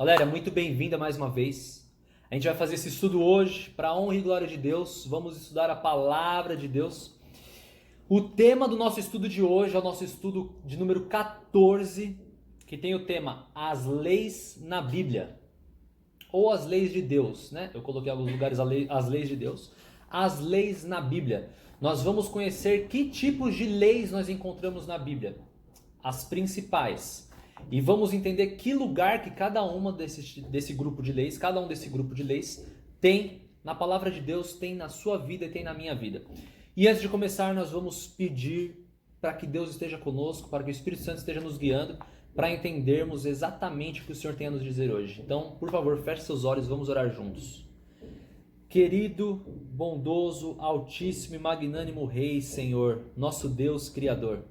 Galera, muito bem-vinda mais uma vez. A gente vai fazer esse estudo hoje para a honra e glória de Deus. Vamos estudar a palavra de Deus. O tema do nosso estudo de hoje é o nosso estudo de número 14, que tem o tema As Leis na Bíblia, ou as leis de Deus, né? Eu coloquei em alguns lugares as leis de Deus. As leis na Bíblia. Nós vamos conhecer que tipos de leis nós encontramos na Bíblia. As principais. E vamos entender que lugar que cada uma desse grupo de leis, cada um desse grupo de leis tem na palavra de Deus, tem na sua vida e tem na minha vida. E antes de começar, nós vamos pedir para que Deus esteja conosco, para que o Espírito Santo esteja nos guiando, para entendermos exatamente o que o Senhor tem a nos dizer hoje. Então, por favor, feche seus olhos, vamos orar juntos. Querido, bondoso, altíssimo e magnânimo Rei, Senhor, nosso Deus Criador,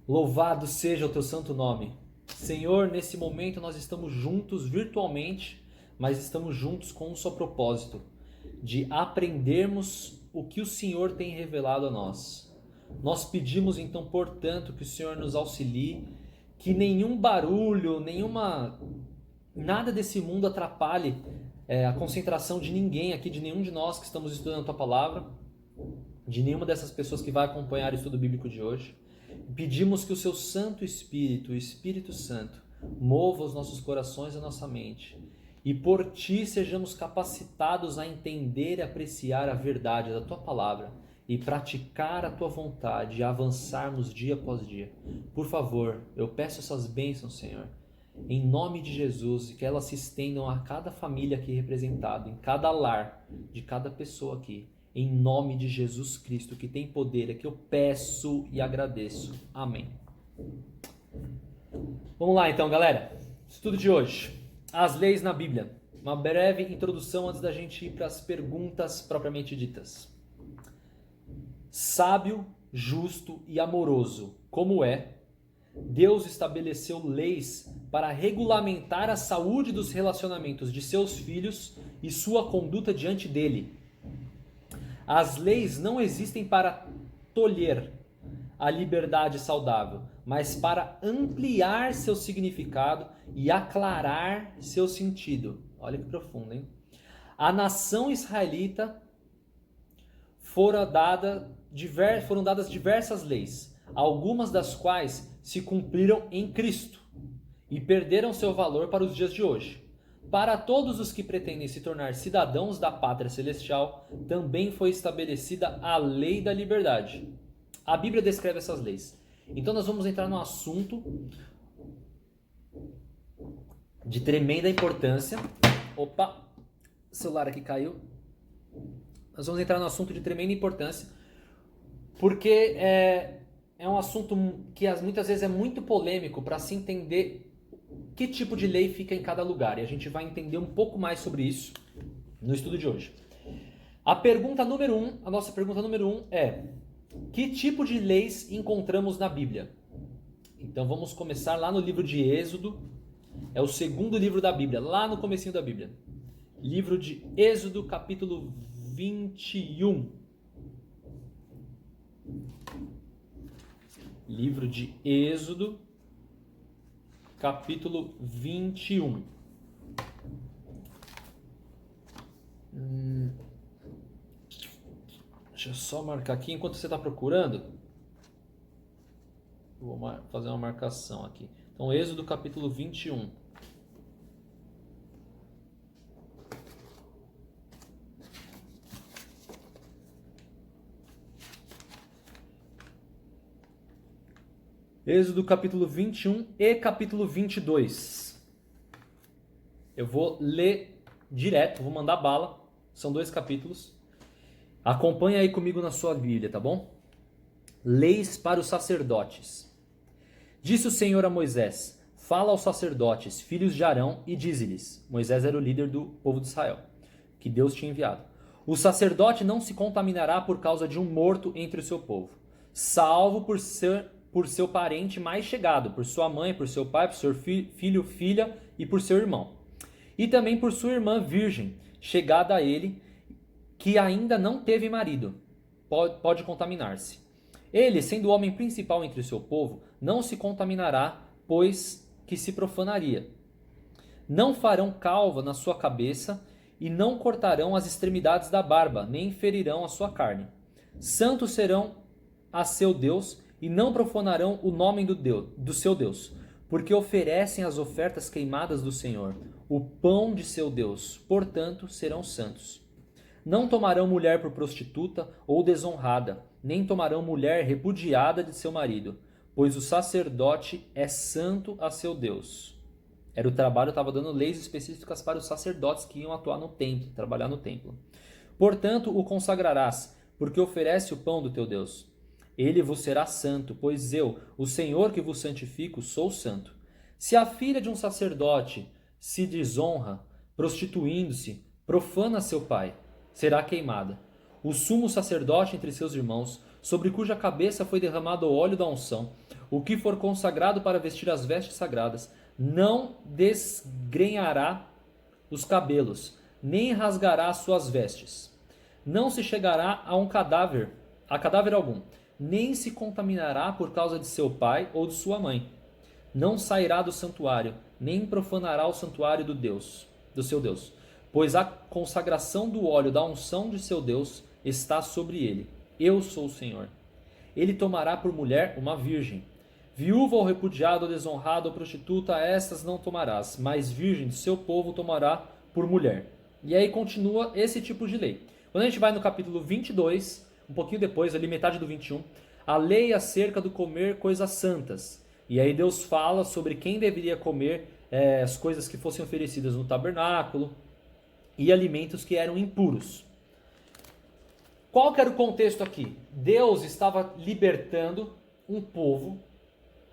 louvado seja o teu santo nome. Senhor, nesse momento nós estamos juntos virtualmente, mas estamos juntos com um só propósito, de aprendermos o que o Senhor tem revelado a nós. Nós pedimos então, portanto, que o Senhor nos auxilie, que nenhum barulho, nada desse mundo atrapalhe a concentração de ninguém aqui, de nenhum de nós que estamos estudando a tua palavra, de nenhuma dessas pessoas que vai acompanhar o estudo bíblico de hoje. Pedimos que o seu Santo Espírito, o Espírito Santo, mova os nossos corações e a nossa mente. E por ti sejamos capacitados a entender e apreciar a verdade da tua palavra e praticar a tua vontade e avançarmos dia após dia. Por favor, eu peço essas bênçãos, Senhor, em nome de Jesus, e que elas se estendam a cada família aqui representada, em cada lar de cada pessoa aqui. Em nome de Jesus Cristo, que tem poder, é que eu peço e agradeço. Amém. Vamos lá então, galera. Estudo de hoje. As leis na Bíblia. Uma breve introdução antes da gente ir para as perguntas propriamente ditas. Sábio, justo e amoroso, como é, Deus estabeleceu leis para regulamentar a saúde dos relacionamentos de seus filhos e sua conduta diante dele. As leis não existem para tolher a liberdade saudável, mas para ampliar seu significado e aclarar seu sentido. Olha que profundo, hein? A nação israelita foram dadas diversas leis, algumas das quais se cumpriram em Cristo e perderam seu valor para os dias de hoje. Para todos os que pretendem se tornar cidadãos da pátria celestial, também foi estabelecida a lei da liberdade. A Bíblia descreve essas leis. Então nós vamos entrar num assunto de tremenda importância. Opa, o celular aqui caiu. Nós vamos entrar num assunto de tremenda importância, porque é um assunto que muitas vezes é muito polêmico para se entender que tipo de lei fica em cada lugar. E a gente vai entender um pouco mais sobre isso no estudo de hoje. A nossa pergunta número 1 é: que tipo de leis encontramos na Bíblia? Então vamos começar lá no livro de Êxodo. É o segundo livro da Bíblia, lá no comecinho da Bíblia. Livro de Êxodo, capítulo 21. Livro de Êxodo, capítulo 21. Deixa eu só marcar aqui enquanto você está procurando. Vou fazer uma marcação aqui. Então, Êxodo, capítulo 21. Êxodo capítulo 21 e capítulo 22. Eu vou ler direto, vou mandar bala. São 2 capítulos. Acompanha aí comigo na sua Bíblia, tá bom? Leis para os sacerdotes. Disse o Senhor a Moisés: fala aos sacerdotes, filhos de Arão, e dize-lhes. Moisés era o líder do povo de Israel, que Deus tinha enviado. O sacerdote não se contaminará por causa de um morto entre o seu povo, salvo por seu parente mais chegado, por sua mãe, por seu pai, por seu filho, filha e por seu irmão. E também por sua irmã virgem, chegada a ele, que ainda não teve marido, pode contaminar-se. Ele, sendo o homem principal entre o seu povo, não se contaminará, pois que se profanaria. Não farão calva na sua cabeça e não cortarão as extremidades da barba, nem ferirão a sua carne. Santos serão a seu Deus e não profanarão o nome do seu Deus, porque oferecem as ofertas queimadas do Senhor, o pão de seu Deus, portanto serão santos. Não tomarão mulher por prostituta ou desonrada, nem tomarão mulher repudiada de seu marido, pois o sacerdote é santo a seu Deus. Era o trabalho, estava dando leis específicas para os sacerdotes que iam atuar no templo, trabalhar no templo. Portanto, o consagrarás, porque oferece o pão do teu Deus. Ele vos será santo, pois eu, o Senhor que vos santifico, sou santo. Se a filha de um sacerdote se desonra, prostituindo-se, profana seu pai, será queimada. O sumo sacerdote entre seus irmãos, sobre cuja cabeça foi derramado o óleo da unção, o que for consagrado para vestir as vestes sagradas, não desgrenhará os cabelos, nem rasgará as suas vestes. Não se chegará a cadáver algum, nem se contaminará por causa de seu pai ou de sua mãe. Não sairá do santuário, nem profanará o santuário do seu Deus, pois a consagração do óleo da unção de seu Deus está sobre ele. Eu sou o Senhor. Ele tomará por mulher uma virgem. Viúva ou repudiada ou desonrada ou prostituta, estas não tomarás, mas virgem de seu povo tomará por mulher. E aí continua esse tipo de lei. Quando a gente vai no capítulo 22, um pouquinho depois, ali metade do 21, a lei acerca do comer coisas santas. E aí Deus fala sobre quem deveria comer as coisas que fossem oferecidas no tabernáculo e alimentos que eram impuros. Qual que era o contexto aqui? Deus estava libertando um povo,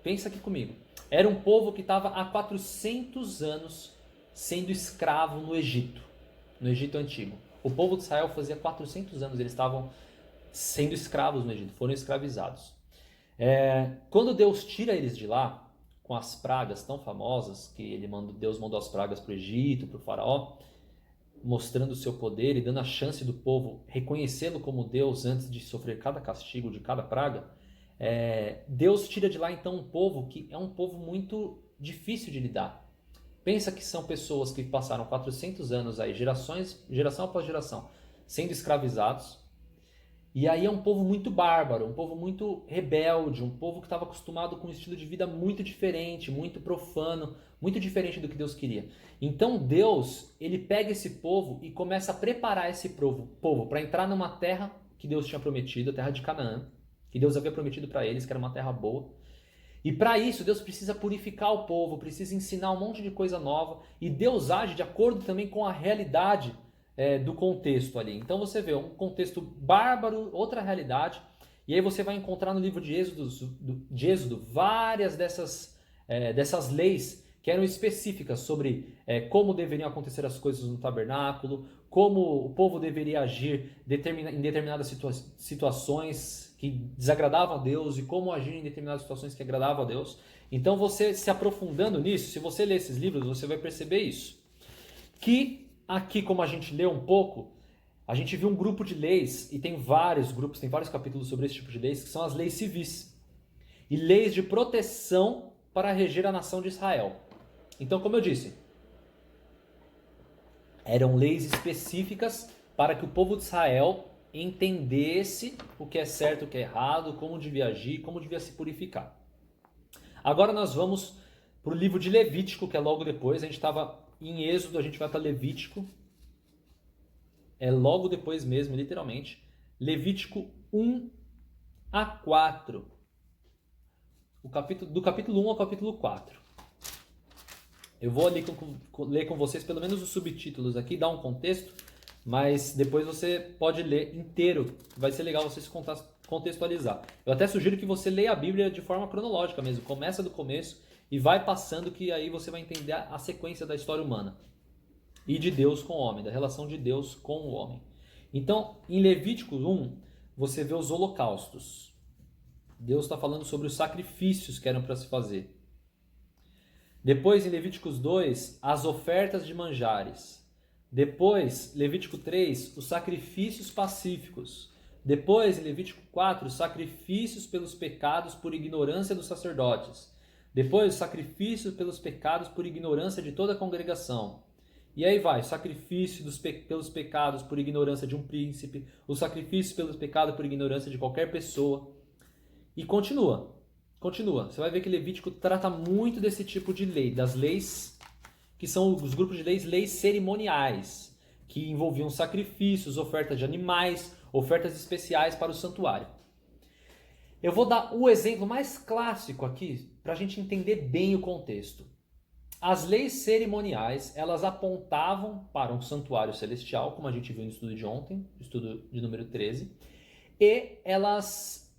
pensa aqui comigo, era um povo que estava há 400 anos sendo escravo no Egito Antigo. O povo de Israel fazia 400 anos, eles estavam sendo escravos no Egito, foram escravizados. Quando Deus tira eles de lá, com as pragas tão famosas, que Deus mandou as pragas para o Egito, para o faraó, mostrando o seu poder e dando a chance do povo reconhecê-lo como Deus antes de sofrer cada castigo de cada praga, Deus tira de lá então um povo que é um povo muito difícil de lidar. Pensa que são pessoas que passaram 400 anos aí, geração após geração, sendo escravizados. E aí é um povo muito bárbaro, um povo muito rebelde, um povo que estava acostumado com um estilo de vida muito diferente, muito profano, muito diferente do que Deus queria. Então Deus, ele pega esse povo e começa a preparar esse povo para entrar numa terra que Deus tinha prometido, a terra de Canaã, que Deus havia prometido para eles, que era uma terra boa. E para isso Deus precisa purificar o povo, precisa ensinar um monte de coisa nova, e Deus age de acordo também com a realidade do contexto ali. Então você vê um contexto bárbaro, outra realidade, e aí você vai encontrar no livro de Êxodo várias dessas leis que eram específicas sobre como deveriam acontecer as coisas no tabernáculo, como o povo deveria agir em determinadas situações que desagradavam a Deus e como agir em determinadas situações que agradavam a Deus. Então você se aprofundando nisso, se você ler esses livros, você vai perceber isso. Que aqui, como a gente leu um pouco, a gente viu um grupo de leis, e tem vários grupos, tem vários capítulos sobre esse tipo de leis, que são as leis civis. E leis de proteção para reger a nação de Israel. Então, como eu disse, eram leis específicas para que o povo de Israel entendesse o que é certo, o que é errado, como devia agir, como devia se purificar. Agora nós vamos para o livro de Levítico, que é logo depois. A gente estava em Êxodo, a gente vai para Levítico. É logo depois mesmo, literalmente. Levítico 1 a 4. Do capítulo 1 ao capítulo 4. Eu vou ler com vocês pelo menos os subtítulos aqui, dar um contexto, mas depois você pode ler inteiro. Vai ser legal você se contextualizar. Eu até sugiro que você leia a Bíblia de forma cronológica mesmo. Começa do começo e vai passando, que aí você vai entender a sequência da história humana. E de Deus com o homem, da relação de Deus com o homem. Então, em Levítico 1, você vê os holocaustos. Deus está falando sobre os sacrifícios que eram para se fazer. Depois, em Levíticos 2, as ofertas de manjares. Depois, Levítico 3, os sacrifícios pacíficos. Depois, em Levítico 4, os sacrifícios pelos pecados por ignorância dos sacerdotes. Depois, o sacrifício pelos pecados por ignorância de toda a congregação. E aí vai, o sacrifício pelos pecados por ignorância de um príncipe, o sacrifício pelos pecados por ignorância de qualquer pessoa. E continua. Você vai ver que Levítico trata muito desse tipo de lei, das leis que são os grupos de leis cerimoniais, que envolviam sacrifícios, ofertas de animais, ofertas especiais para o santuário. Eu vou dar o exemplo mais clássico aqui para a gente entender bem o contexto. As leis cerimoniais, elas apontavam para um santuário celestial, como a gente viu no estudo de ontem, estudo de número 13, e elas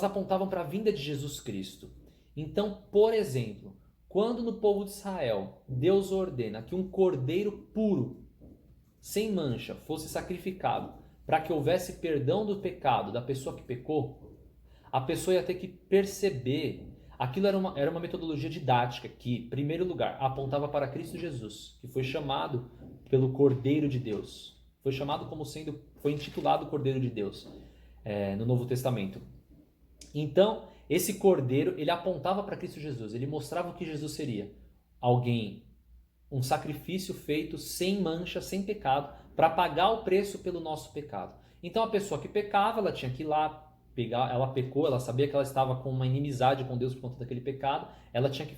apontavam para a vinda de Jesus Cristo. Então, por exemplo, quando no povo de Israel Deus ordena que um cordeiro puro, sem mancha, fosse sacrificado para que houvesse perdão do pecado da pessoa que pecou, a pessoa ia ter que perceber. Aquilo era uma metodologia didática que, em primeiro lugar, apontava para Cristo Jesus, que foi chamado pelo Cordeiro de Deus. Foi intitulado Cordeiro de Deus no Novo Testamento. Então, esse Cordeiro, ele apontava para Cristo Jesus, ele mostrava o que Jesus seria. Um sacrifício feito sem mancha, sem pecado, para pagar o preço pelo nosso pecado. Então, a pessoa que pecava, ela tinha que ir lá, ela pecou, ela sabia que ela estava com uma inimizade com Deus por conta daquele pecado, ela tinha que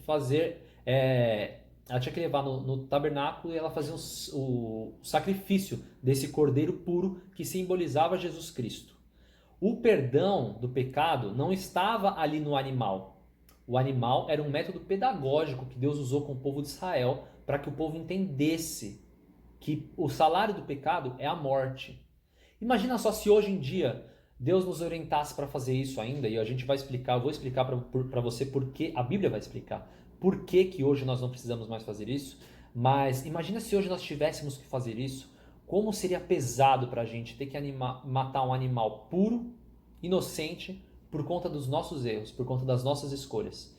ela tinha que levar no tabernáculo e ela fazia o sacrifício desse cordeiro puro que simbolizava Jesus Cristo. O perdão do pecado não estava ali no animal. O animal era um método pedagógico que Deus usou com o povo de Israel para que o povo entendesse que o salário do pecado é a morte. Imagina só se hoje em dia Deus nos orientasse para fazer isso ainda, e a gente vai explicar, eu vou explicar para você porque, a Bíblia vai explicar por que hoje nós não precisamos mais fazer isso, mas imagina se hoje nós tivéssemos que fazer isso, como seria pesado para a gente ter que matar um animal puro, inocente, por conta dos nossos erros, por conta das nossas escolhas.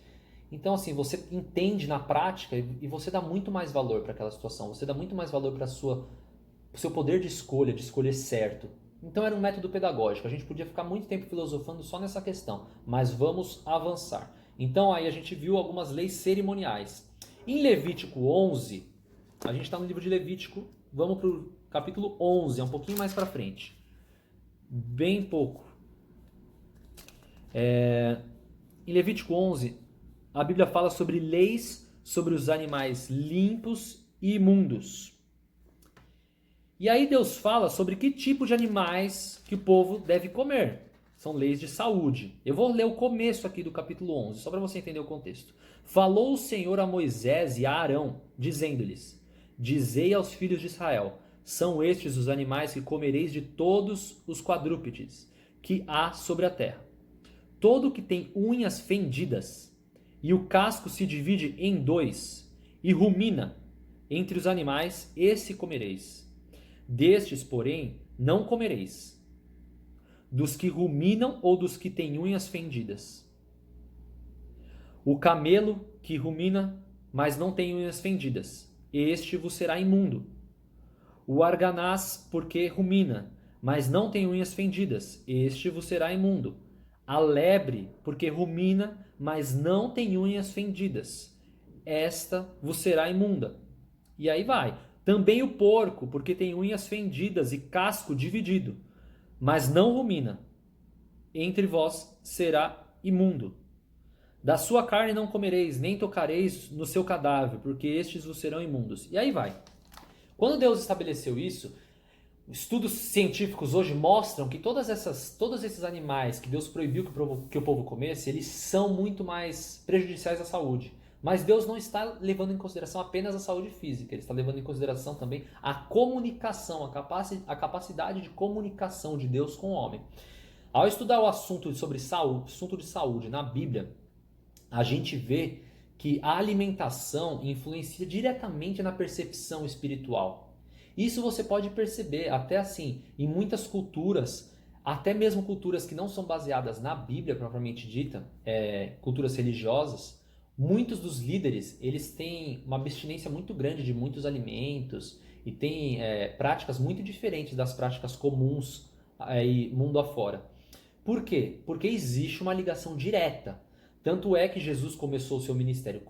Então assim, você entende na prática e você dá muito mais valor para aquela situação, você dá muito mais valor para o seu poder de escolher certo. Então era um método pedagógico, a gente podia ficar muito tempo filosofando só nessa questão, mas vamos avançar. Então aí a gente viu algumas leis cerimoniais. Em Levítico 11, a gente está no livro de Levítico, vamos para o capítulo 11, é um pouquinho mais para frente. Bem pouco. Em Levítico 11, a Bíblia fala sobre leis sobre os animais limpos e imundos. E aí Deus fala sobre que tipo de animais que o povo deve comer. São leis de saúde. Eu vou ler o começo aqui do capítulo 11, só para você entender o contexto. Falou o Senhor a Moisés e a Arão, dizendo-lhes: Dizei aos filhos de Israel, são estes os animais que comereis de todos os quadrúpedes que há sobre a terra. Todo que tem unhas fendidas, e o casco se divide em dois, e rumina entre os animais, esse comereis. Destes, porém, não comereis, dos que ruminam ou dos que têm unhas fendidas. O camelo que rumina, mas não tem unhas fendidas, este vos será imundo. O arganaz, porque rumina, mas não tem unhas fendidas, este vos será imundo. A lebre, porque rumina, mas não tem unhas fendidas, esta vos será imunda. E aí vai. Também o porco, porque tem unhas fendidas e casco dividido, mas não rumina. Entre vós será imundo. Da sua carne não comereis, nem tocareis no seu cadáver, porque estes vos serão imundos. E aí vai. Quando Deus estabeleceu isso, estudos científicos hoje mostram que todos esses animais que Deus proibiu que o povo comesse, eles são muito mais prejudiciais à saúde. Mas Deus não está levando em consideração apenas a saúde física, Ele está levando em consideração também a comunicação, a capacidade de comunicação de Deus com o homem. Ao estudar o assunto de saúde na Bíblia, a gente vê que a alimentação influencia diretamente na percepção espiritual. Isso você pode perceber até assim, em muitas culturas, até mesmo culturas que não são baseadas na Bíblia propriamente dita, culturas religiosas. Muitos dos líderes, eles têm uma abstinência muito grande de muitos alimentos e têm práticas muito diferentes das práticas comuns aí mundo afora. Por quê? Porque existe uma ligação direta Tanto é que Jesus começou o seu ministério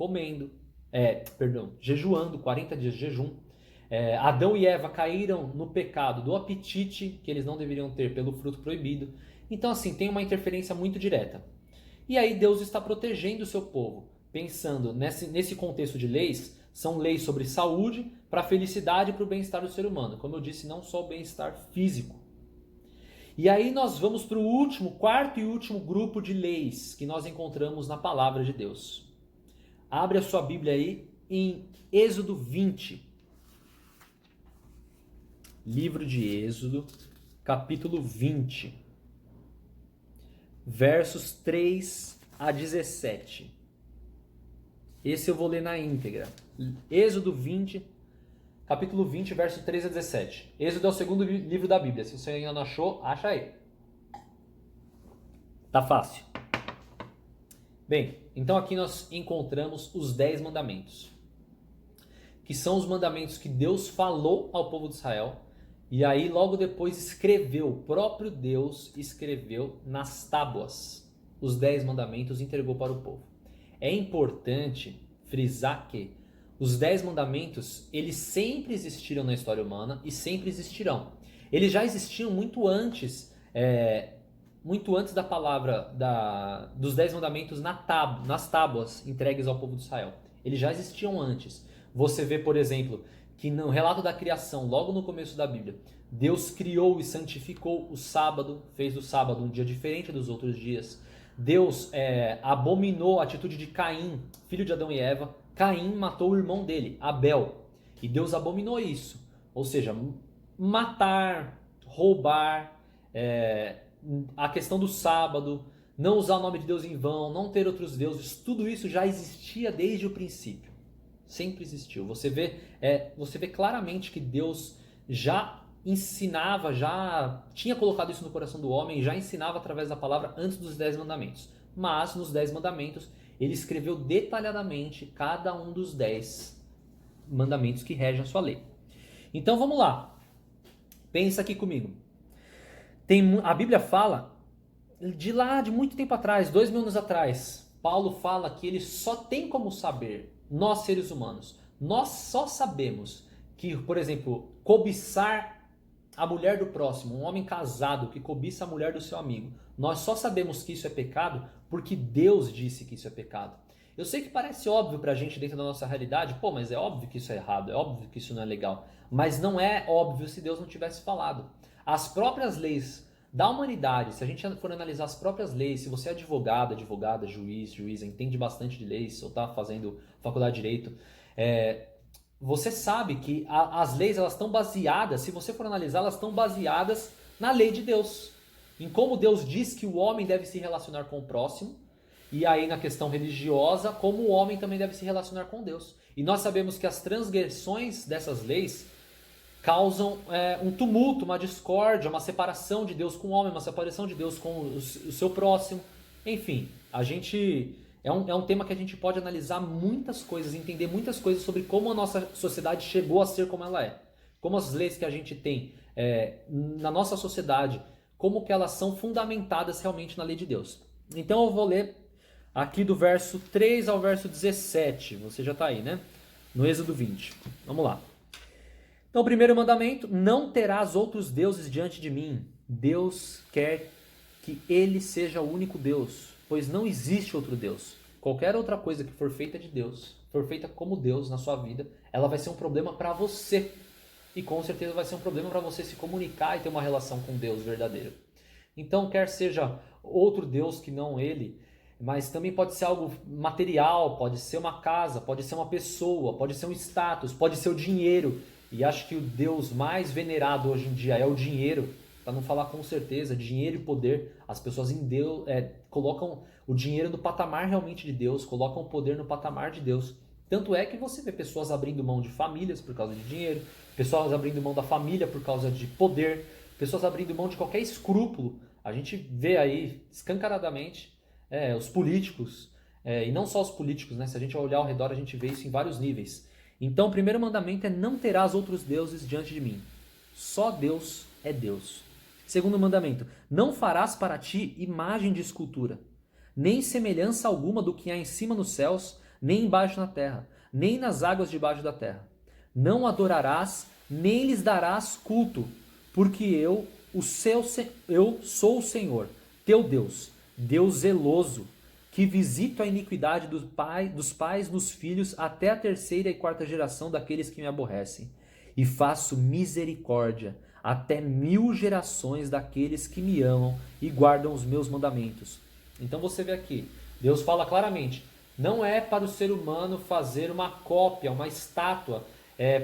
jejuando, 40 dias de jejum. Adão e Eva caíram no pecado do apetite que eles não deveriam ter pelo fruto proibido. Então, assim, tem uma interferência muito direta. E aí Deus está protegendo o seu povo, pensando nesse contexto de leis, são leis sobre saúde, para a felicidade e para o bem-estar do ser humano. Como eu disse, não só o bem-estar físico. E aí nós vamos para o quarto e último grupo de leis que nós encontramos na palavra de Deus. Abre a sua Bíblia aí em Êxodo 20. Livro de Êxodo, capítulo 20. Versos 3 a 17. Esse eu vou ler na íntegra. Êxodo 20, capítulo 20, verso 3 a 17. Êxodo é o segundo livro da Bíblia. Se você ainda não achou, acha aí. Tá fácil. Bem, então aqui nós encontramos os 10 mandamentos, que são os mandamentos que Deus falou ao povo de Israel, e aí logo depois o próprio Deus escreveu nas tábuas os 10 mandamentos e entregou para o povo. É importante frisar que os 10 mandamentos, eles sempre existiram na história humana e sempre existirão. Eles já existiam muito antes da palavra dos 10 mandamentos nas tábuas entregues ao povo de Israel. Eles já existiam antes. Você vê, por exemplo, que no relato da criação, logo no começo da Bíblia, Deus criou e santificou o sábado, fez do sábado um dia diferente dos outros dias. Deus abominou a atitude de Caim, filho de Adão e Eva. Caim matou o irmão dele, Abel. E Deus abominou isso. Ou seja, matar, roubar, a questão do sábado, não usar o nome de Deus em vão, não ter outros deuses, tudo isso já existia desde o princípio. Sempre existiu. Você vê claramente que Deus já ensinava, já tinha colocado isso no coração do homem, já ensinava através da palavra antes dos 10 mandamentos. Mas nos 10 mandamentos, ele escreveu detalhadamente cada um dos 10 mandamentos que regem a sua lei. Então vamos lá. Pensa aqui comigo. A Bíblia fala, de muito tempo atrás, 2.000 anos atrás, Paulo fala que ele só tem como saber, nós seres humanos, nós só sabemos que, por exemplo, cobiçar a mulher do próximo, um homem casado que cobiça a mulher do seu amigo, nós só sabemos que isso é pecado porque Deus disse que isso é pecado. Eu sei que parece óbvio pra gente dentro da nossa realidade, mas é óbvio que isso é errado, é óbvio que isso não é legal. Mas não é óbvio se Deus não tivesse falado. As próprias leis da humanidade, se a gente for analisar as próprias leis, se você é advogada, juíza, entende bastante de leis, ou está fazendo faculdade de Direito, você sabe que as leis elas estão baseadas, se você for analisar, elas estão baseadas na lei de Deus. Em como Deus diz que o homem deve se relacionar com o próximo, e aí na questão religiosa, como o homem também deve se relacionar com Deus. E nós sabemos que as transgressões dessas leis causam um tumulto, uma discórdia, uma separação de Deus com o homem, uma separação de Deus com o seu próximo. Enfim, a gente é um tema que a gente pode analisar muitas coisas, entender muitas coisas sobre como a nossa sociedade chegou a ser como ela é. Como as leis que a gente tem na nossa sociedade, como que elas são fundamentadas realmente na lei de Deus. Então eu vou ler aqui do verso 3 ao verso 17. Você já está aí, né? No Êxodo 20. Vamos lá. Então, o primeiro mandamento, não terás outros deuses diante de mim. Deus quer que ele seja o único Deus, pois não existe outro Deus. Qualquer outra coisa que for feita de Deus, for feita como Deus na sua vida, ela vai ser um problema para você. E com certeza vai ser um problema para você se comunicar e ter uma relação com Deus verdadeiro. Então, quer seja outro Deus que não ele, mas também pode ser algo material, pode ser uma casa, pode ser uma pessoa, pode ser um status, pode ser o dinheiro. E acho que o Deus mais venerado hoje em dia é o dinheiro, para não falar com certeza, dinheiro e poder. As pessoas em Deus colocam o dinheiro no patamar realmente de Deus, colocam o poder no patamar de Deus. Tanto é que você vê pessoas abrindo mão de famílias por causa de dinheiro, pessoas abrindo mão da família por causa de poder, pessoas abrindo mão de qualquer escrúpulo. A gente vê aí escancaradamente os políticos, e não só os políticos, né? Se a gente olhar ao redor, a gente vê isso em vários níveis. Então, o primeiro mandamento é não terás outros deuses diante de mim. Só Deus é Deus. Segundo mandamento, não farás para ti imagem de escultura. nem semelhança alguma do que há em cima nos céus, nem embaixo na terra, nem nas águas debaixo da terra. Não adorarás, nem lhes darás culto, porque eu sou o Senhor, teu Deus, Deus zeloso, que visito a iniquidade dos pais nos filhos até a terceira e quarta geração daqueles que me aborrecem, e faço misericórdia até 1000 gerações daqueles que me amam e guardam os meus mandamentos. Então você vê aqui, Deus fala claramente, não é para o ser humano fazer uma cópia, uma estátua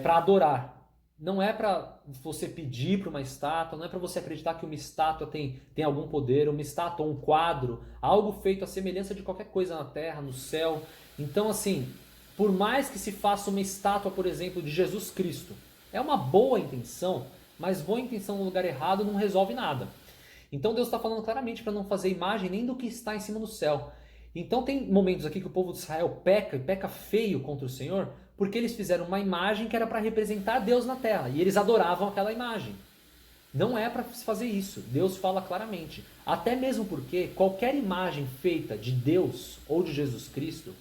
para adorar. Não é para você pedir para uma estátua, não é para você acreditar que uma estátua tem algum poder, uma estátua, um quadro, algo feito à semelhança de qualquer coisa na terra, no céu. Então, assim, por mais que se faça uma estátua, por exemplo, de Jesus Cristo, é uma boa intenção, mas boa intenção no lugar errado não resolve nada. Então Deus está falando claramente para não fazer imagem nem do que está em cima do céu. Então tem momentos aqui que o povo de Israel peca, e peca feio contra o Senhor, porque eles fizeram uma imagem que era para representar Deus na terra, e eles adoravam aquela imagem. Não é para se fazer isso, Deus fala claramente. Até mesmo porque qualquer imagem feita de Deus ou de Jesus Cristo,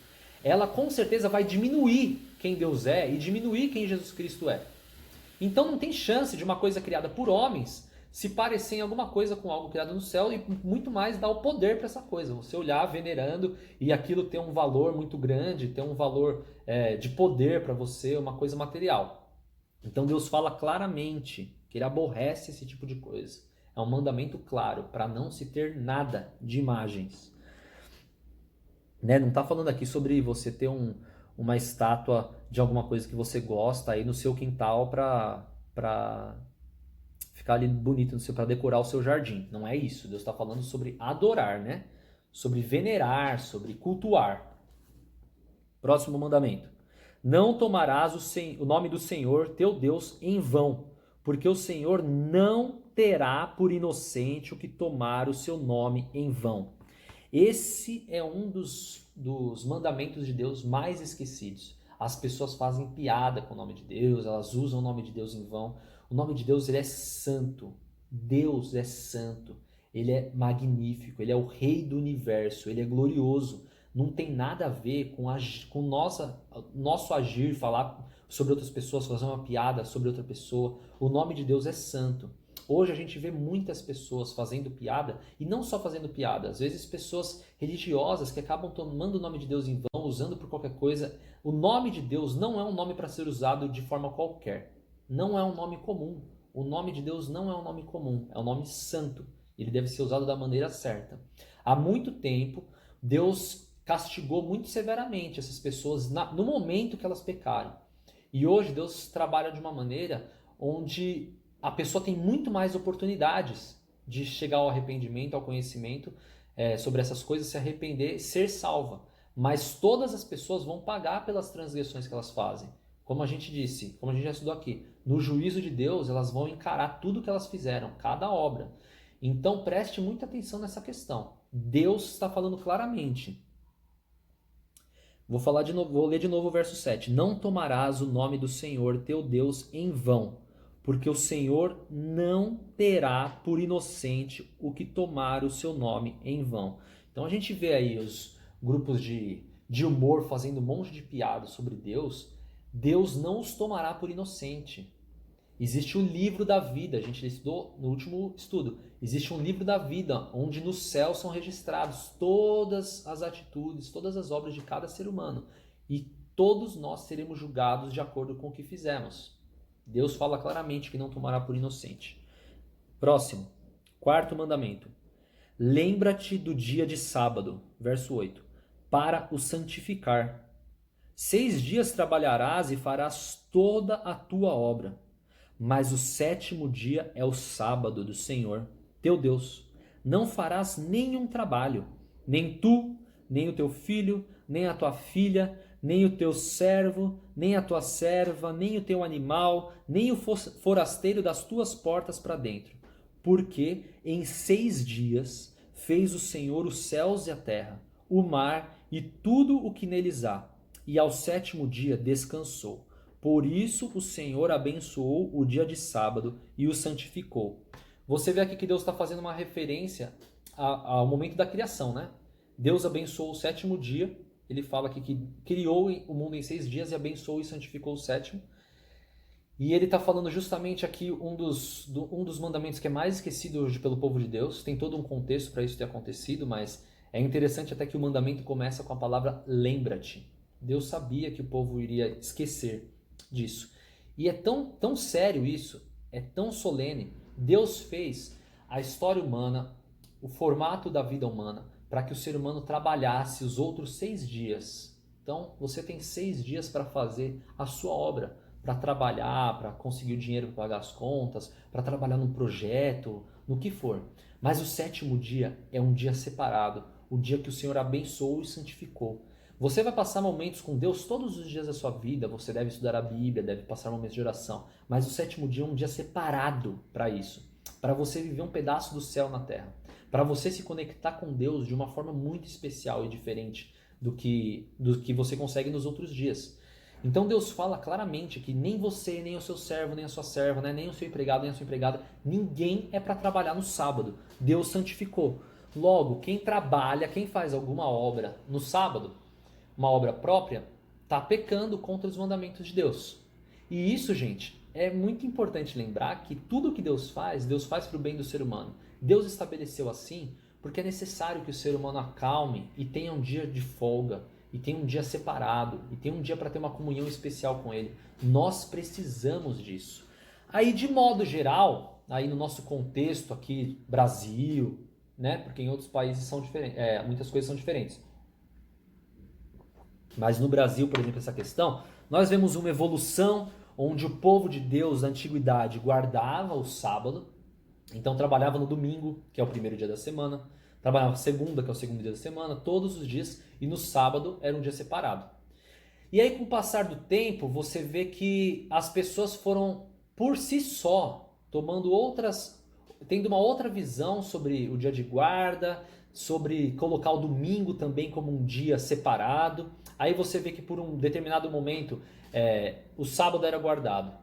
ela com certeza vai diminuir quem Deus é e diminuir quem Jesus Cristo é. Então não tem chance de uma coisa criada por homens se parecer em alguma coisa com algo criado no céu, e muito mais dar o poder para essa coisa. Você olhar venerando e aquilo ter um valor muito grande, ter um valor de poder para você, uma coisa material. Então Deus fala claramente que ele aborrece esse tipo de coisa. É um mandamento claro para não se ter nada de imagens. Né? Não está falando aqui sobre você ter uma estátua de alguma coisa que você gosta aí no seu quintal para ficar ali bonito, para decorar o seu jardim. Não é isso. Deus está falando sobre adorar, né? Sobre venerar, sobre cultuar. Próximo mandamento. Não tomarás o nome do Senhor, teu Deus, em vão, porque o Senhor não terá por inocente o que tomar o seu nome em vão. Esse é um dos mandamentos de Deus mais esquecidos. As pessoas fazem piada com o nome de Deus, elas usam o nome de Deus em vão. O nome de Deus, ele é santo. Deus é santo. Ele é magnífico, ele é o rei do universo, ele é glorioso. Não tem nada a ver com nosso agir, falar sobre outras pessoas, fazer uma piada sobre outra pessoa. O nome de Deus é santo. Hoje a gente vê muitas pessoas fazendo piada, e não só fazendo piada, às vezes pessoas religiosas que acabam tomando o nome de Deus em vão, usando por qualquer coisa. O nome de Deus não é um nome para ser usado de forma qualquer. Não é um nome comum. O nome de Deus não é um nome comum, é um nome santo. Ele deve ser usado da maneira certa. Há muito tempo, Deus castigou muito severamente essas pessoas no momento que elas pecaram. E hoje Deus trabalha de uma maneira onde a pessoa tem muito mais oportunidades de chegar ao arrependimento, ao conhecimento sobre essas coisas, se arrepender, ser salva. Mas todas as pessoas vão pagar pelas transgressões que elas fazem. Como a gente disse, como a gente já estudou aqui, no juízo de Deus elas vão encarar tudo que elas fizeram, cada obra. Então preste muita atenção nessa questão. Deus está falando claramente. Vou ler de novo o verso 7. Não tomarás o nome do Senhor teu Deus em vão, porque o Senhor não terá por inocente o que tomar o seu nome em vão. Então a gente vê aí os grupos de humor fazendo um monte de piadas sobre Deus. Deus não os tomará por inocente. Existe o livro da vida, a gente estudou no último estudo. Existe um livro da vida, onde no céu são registrados todas as atitudes, todas as obras de cada ser humano. E todos nós seremos julgados de acordo com o que fizemos. Deus fala claramente que não tomará por inocente. Próximo, quarto mandamento. Lembra-te do dia de sábado, verso 8, para o santificar. 6 dias trabalharás e farás toda a tua obra. Mas o 7º dia é o sábado do Senhor, teu Deus. Não farás nenhum trabalho, nem tu, nem o teu filho, nem a tua filha, nem o teu servo, nem a tua serva, nem o teu animal, nem o forasteiro das tuas portas para dentro. Porque em 6 dias fez o Senhor os céus e a terra, o mar e tudo o que neles há, e ao 7º dia descansou. Por isso o Senhor abençoou o dia de sábado e o santificou. Você vê aqui que Deus está fazendo uma referência ao momento da criação, né? Deus abençoou o sétimo dia. Ele fala aqui que criou o mundo em 6 dias e abençoou e santificou o sétimo. E ele está falando justamente aqui um dos mandamentos que é mais esquecido hoje pelo povo de Deus. Tem todo um contexto para isso ter acontecido, mas é interessante até que o mandamento começa com a palavra lembra-te. Deus sabia que o povo iria esquecer disso. E é tão sério isso, é tão solene. Deus fez a história humana, o formato da vida humana, para que o ser humano trabalhasse os outros 6 dias. Então, você tem 6 dias para fazer a sua obra, para trabalhar, para conseguir o dinheiro para pagar as contas, para trabalhar num projeto, no que for. Mas o sétimo dia é um dia separado, o dia que o Senhor abençoou e santificou. Você vai passar momentos com Deus todos os dias da sua vida, você deve estudar a Bíblia, deve passar momentos de oração, mas o sétimo dia é um dia separado para isso, para você viver um pedaço do céu na terra, para você se conectar com Deus de uma forma muito especial e diferente do que você consegue nos outros dias. Então Deus fala claramente que nem você, nem o seu servo, nem a sua serva, né, nem o seu empregado, nem a sua empregada, ninguém é para trabalhar no sábado. Deus santificou. Logo, quem trabalha, quem faz alguma obra no sábado, uma obra própria, está pecando contra os mandamentos de Deus. E isso, gente, é muito importante lembrar que tudo que Deus faz para o bem do ser humano. Deus estabeleceu assim porque é necessário que o ser humano acalme e tenha um dia de folga, e tenha um dia separado, e tenha um dia para ter uma comunhão especial com Ele. Nós precisamos disso. Aí, de modo geral, aí no nosso contexto aqui, Brasil, né? Porque em outros países são diferentes, muitas coisas são diferentes. Mas no Brasil, por exemplo, essa questão, nós vemos uma evolução onde o povo de Deus da antiguidade guardava o sábado, então trabalhava no domingo, que é o primeiro dia da semana, trabalhava segunda, que é o segundo dia da semana, todos os dias, e no sábado era um dia separado. E aí, com o passar do tempo, você vê que as pessoas foram, por si só, tendo uma outra visão sobre o dia de guarda, sobre colocar o domingo também como um dia separado. Aí você vê que por um determinado momento o sábado era guardado.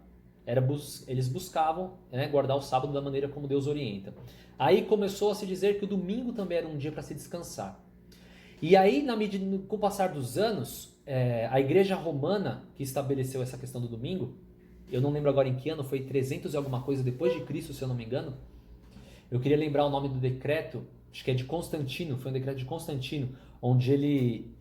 Eles buscavam, né, guardar o sábado da maneira como Deus orienta. Aí começou a se dizer que o domingo também era um dia para se descansar. E aí, com o passar dos anos, a igreja romana, que estabeleceu essa questão do domingo, eu não lembro agora em que ano, foi 300 e alguma coisa depois de Cristo, se eu não me engano. Eu queria lembrar o nome do decreto, acho que é de Constantino, foi um decreto de Constantino, onde ele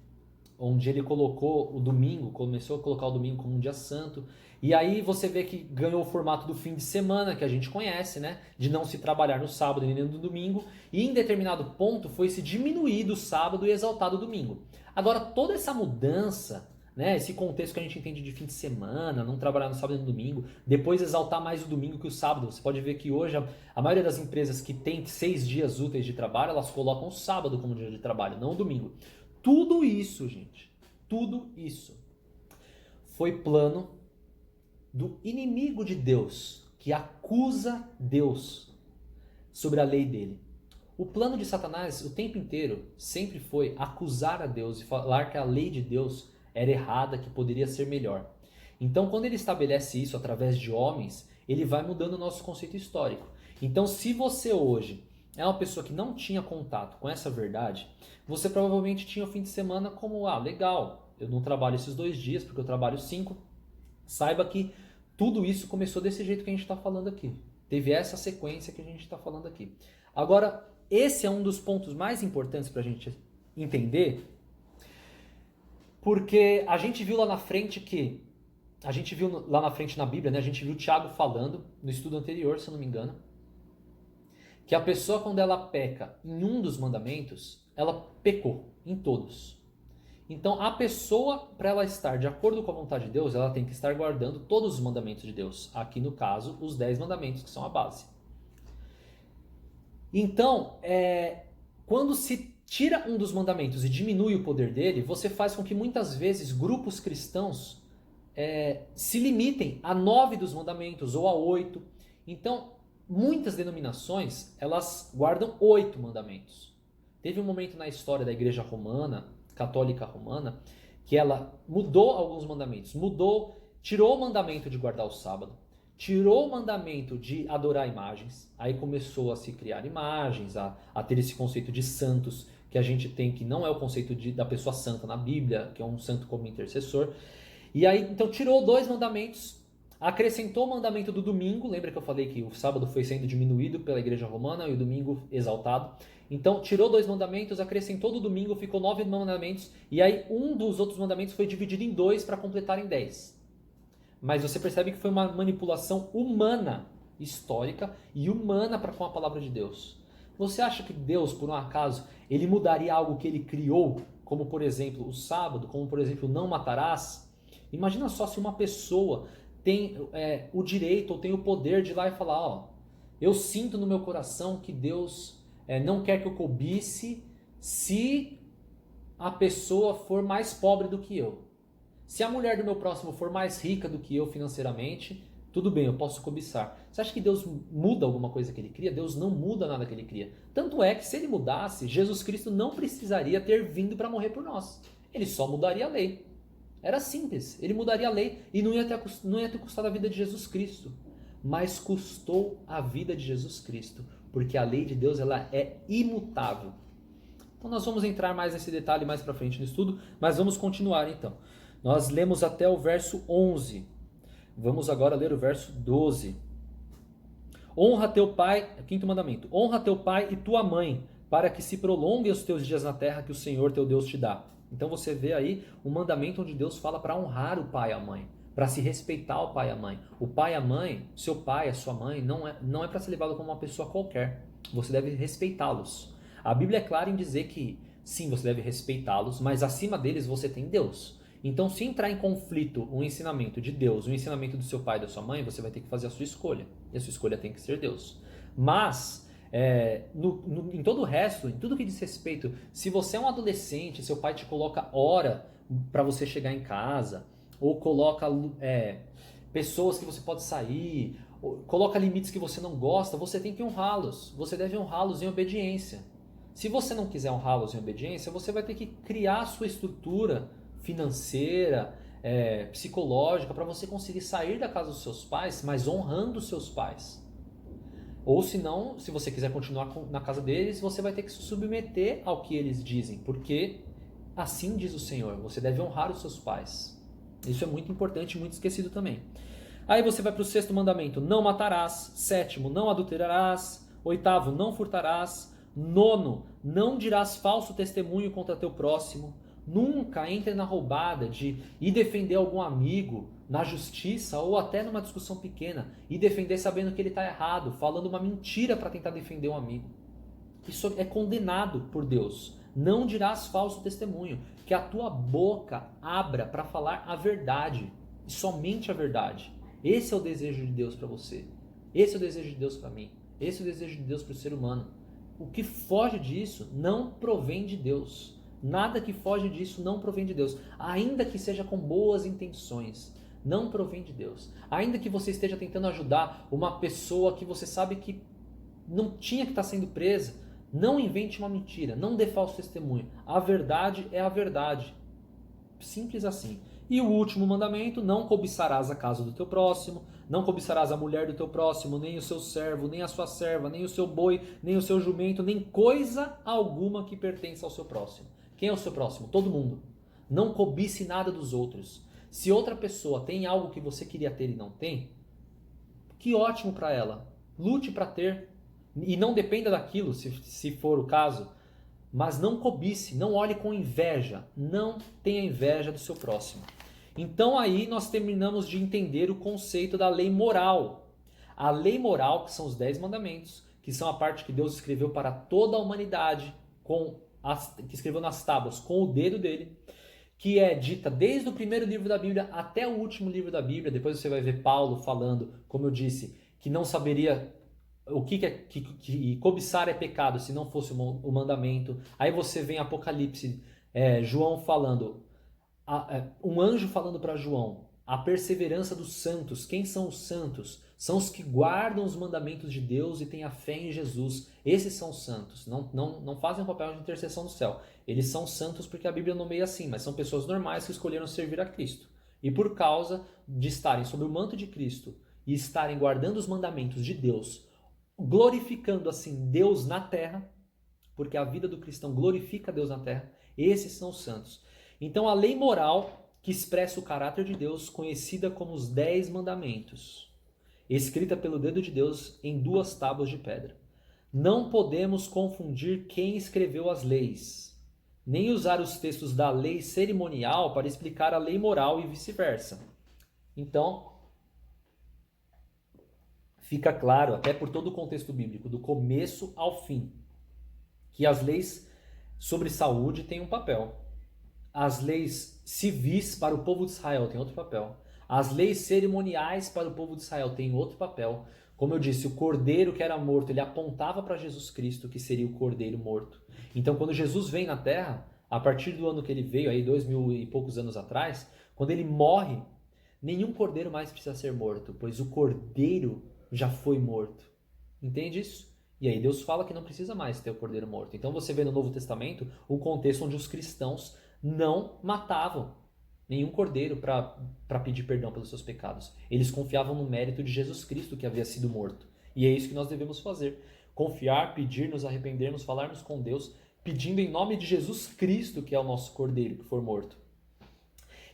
colocou o domingo, começou a colocar o domingo como um dia santo. E aí você vê que ganhou o formato do fim de semana, que a gente conhece, né? De não se trabalhar no sábado e nem no domingo. E em determinado ponto foi se diminuído o sábado e exaltado o domingo. Agora, toda essa mudança, né? Esse contexto que a gente entende de fim de semana, não trabalhar no sábado e no domingo, depois exaltar mais o domingo que o sábado. Você pode ver que hoje a maioria das empresas que tem 6 dias úteis de trabalho, elas colocam o sábado como dia de trabalho, não o domingo. Tudo isso, gente, tudo isso foi plano do inimigo de Deus, que acusa Deus sobre a lei dele. O plano de Satanás o tempo inteiro sempre foi acusar a Deus e falar que a lei de Deus era errada, que poderia ser melhor. Então, quando ele estabelece isso através de homens, ele vai mudando o nosso conceito histórico. Então, se você hoje é uma pessoa que não tinha contato com essa verdade, você provavelmente tinha o fim de semana como, legal, eu não trabalho esses 2 dias porque eu trabalho 5. Saiba que tudo isso começou desse jeito que a gente está falando aqui. Teve essa sequência que a gente está falando aqui. Agora, esse é um dos pontos mais importantes para a gente entender, porque a gente viu lá na frente na Bíblia, né? A gente viu Tiago falando no estudo anterior, se eu não me engano, que a pessoa, quando ela peca em um dos mandamentos, ela pecou em todos. Então, a pessoa, para ela estar de acordo com a vontade de Deus, ela tem que estar guardando todos os mandamentos de Deus. Aqui, no caso, os 10 mandamentos, que são a base. Então, quando se tira um dos mandamentos e diminui o poder dele, você faz com que muitas vezes grupos cristãos se limitem a 9 dos mandamentos ou a 8. Então, muitas denominações, elas guardam 8 mandamentos. Teve um momento na história da igreja romana, católica romana, que ela mudou alguns mandamentos. Tirou o mandamento de guardar o sábado, tirou o mandamento de adorar imagens, aí começou a se criar imagens, a ter esse conceito de santos, que a gente tem, que não é o conceito da pessoa santa na Bíblia, que é um santo como intercessor. E aí, então, tirou 2 mandamentos, acrescentou o mandamento do domingo. Lembra que eu falei que o sábado foi sendo diminuído pela igreja romana e o domingo exaltado? Então, tirou 2 mandamentos, acrescentou do domingo, ficou 9 mandamentos. E aí, um dos outros mandamentos foi dividido em 2 para completar em 10. Mas você percebe que foi uma manipulação humana, histórica e humana para com a palavra de Deus. Você acha que Deus, por um acaso, ele mudaria algo que ele criou, como por exemplo o sábado, como por exemplo não matarás? Imagina só se uma pessoa tem o direito ou tem o poder de ir lá e falar, ó, eu sinto no meu coração que Deus não quer que eu cobice se a pessoa for mais pobre do que eu. Se a mulher do meu próximo for mais rica do que eu financeiramente, tudo bem, eu posso cobiçar. Você acha que Deus muda alguma coisa que ele cria? Deus não muda nada que ele cria. Tanto é que se ele mudasse, Jesus Cristo não precisaria ter vindo para morrer por nós. Ele só mudaria a lei. Era simples. Ele mudaria a lei e não ia ter custado a vida de Jesus Cristo. Mas custou a vida de Jesus Cristo, porque a lei de Deus ela é imutável. Então nós vamos entrar mais nesse detalhe mais para frente no estudo, mas vamos continuar então. Nós lemos até o verso 11. Vamos agora ler o verso 12. Honra teu pai, quinto mandamento. Honra teu pai e tua mãe, para que se prolonguem os teus dias na terra que o Senhor teu Deus te dá. Então você vê aí um mandamento onde Deus fala para honrar o pai e a mãe, para se respeitar o pai e a mãe. O pai e a mãe, seu pai, a sua mãe, não é para ser levado como uma pessoa qualquer. Você deve respeitá-los. A Bíblia é clara em dizer que sim, você deve respeitá-los, mas acima deles você tem Deus. Então, se entrar em conflito o ensinamento de Deus, o ensinamento do seu pai e da sua mãe, você vai ter que fazer a sua escolha. E a sua escolha tem que ser Deus. Mas, em todo o resto, em tudo que diz respeito, se você é um adolescente, seu pai te coloca hora para você chegar em casa, ou coloca pessoas que você pode sair, ou coloca limites que você não gosta, você tem que honrá-los. Você deve honrá-los em obediência. Se você não quiser honrá-los em obediência, você vai ter que criar a sua estrutura financeira, psicológica, para você conseguir sair da casa dos seus pais, mas honrando os seus pais. Ou se não, se você quiser continuar na casa deles, você vai ter que se submeter ao que eles dizem, porque assim diz o Senhor, você deve honrar os seus pais. Isso é muito importante e muito esquecido também. Aí você vai para o 6º mandamento, não matarás. 7º, não adulterarás. 8º, não furtarás. 9º, não dirás falso testemunho contra teu próximo. Nunca entre na roubada de ir defender algum amigo na justiça ou até numa discussão pequena e defender sabendo que ele está errado, falando uma mentira para tentar defender um amigo. Isso é condenado por Deus. Não dirás falso testemunho, que a tua boca abra para falar a verdade, e somente a verdade. Esse é o desejo de Deus para você. Esse é o desejo de Deus para mim. Esse é o desejo de Deus para o ser humano. O que foge disso não provém de Deus. Nada que foge disso não provém de Deus. Ainda que seja com boas intenções, não provém de Deus. Ainda que você esteja tentando ajudar uma pessoa que você sabe que não tinha que estar sendo presa, não invente uma mentira, não dê falso testemunho. A verdade é a verdade. Simples assim. E o último mandamento, não cobiçarás a casa do teu próximo, não cobiçarás a mulher do teu próximo, nem o seu servo, nem a sua serva, nem o seu boi, nem o seu jumento, nem coisa alguma que pertença ao seu próximo. Quem é o seu próximo? Todo mundo. Não cobice nada dos outros. Se outra pessoa tem algo que você queria ter e não tem, que ótimo para ela. Lute para ter. E não dependa daquilo, se for o caso. Mas não cobice, não olhe com inveja. Não tenha inveja do seu próximo. Então aí nós terminamos de entender o conceito da lei moral. A lei moral, que são os 10 mandamentos, que são a parte que Deus escreveu para toda a humanidade, que escreveu nas tábuas com o dedo dele, que é dita desde o primeiro livro da Bíblia até o último livro da Bíblia. Depois você vai ver Paulo falando, como eu disse, que não saberia o que cobiçar é pecado se não fosse o mandamento. Aí você vem Apocalipse, João falando, um anjo falando para João, a perseverança dos santos. Quem são os santos? São os que guardam os mandamentos de Deus e têm a fé em Jesus. Esses são os santos. Não fazem o papel de intercessão no céu. Eles são santos porque a Bíblia nomeia assim, mas são pessoas normais que escolheram servir a Cristo. E por causa de estarem sob o manto de Cristo e estarem guardando os mandamentos de Deus, glorificando assim Deus na terra, porque a vida do cristão glorifica a Deus na terra. Esses são os santos. Então a lei moral que expressa o caráter de Deus, conhecida como os 10 mandamentos, escrita pelo dedo de Deus em 2 tábuas de pedra. Não podemos confundir quem escreveu as leis, nem usar os textos da lei cerimonial para explicar a lei moral e vice-versa. Então, fica claro, até por todo o contexto bíblico, do começo ao fim, que as leis sobre saúde têm um papel. As leis civis para o povo de Israel têm outro papel. As leis cerimoniais para o povo de Israel têm outro papel. Como eu disse, o cordeiro que era morto, ele apontava para Jesus Cristo, que seria o cordeiro morto. Então, quando Jesus vem na Terra, a partir do ano que ele veio, aí 2000 e poucos anos atrás, quando ele morre, nenhum cordeiro mais precisa ser morto, pois o cordeiro já foi morto. Entende isso? E aí Deus fala que não precisa mais ter o cordeiro morto. Então você vê no Novo Testamento um contexto onde os cristãos não matavam nenhum cordeiro para pedir perdão pelos seus pecados. Eles confiavam no mérito de Jesus Cristo que havia sido morto. E é isso que nós devemos fazer. Confiar, pedir, nos arrependermos, falarmos com Deus, pedindo em nome de Jesus Cristo, que é o nosso cordeiro que for morto.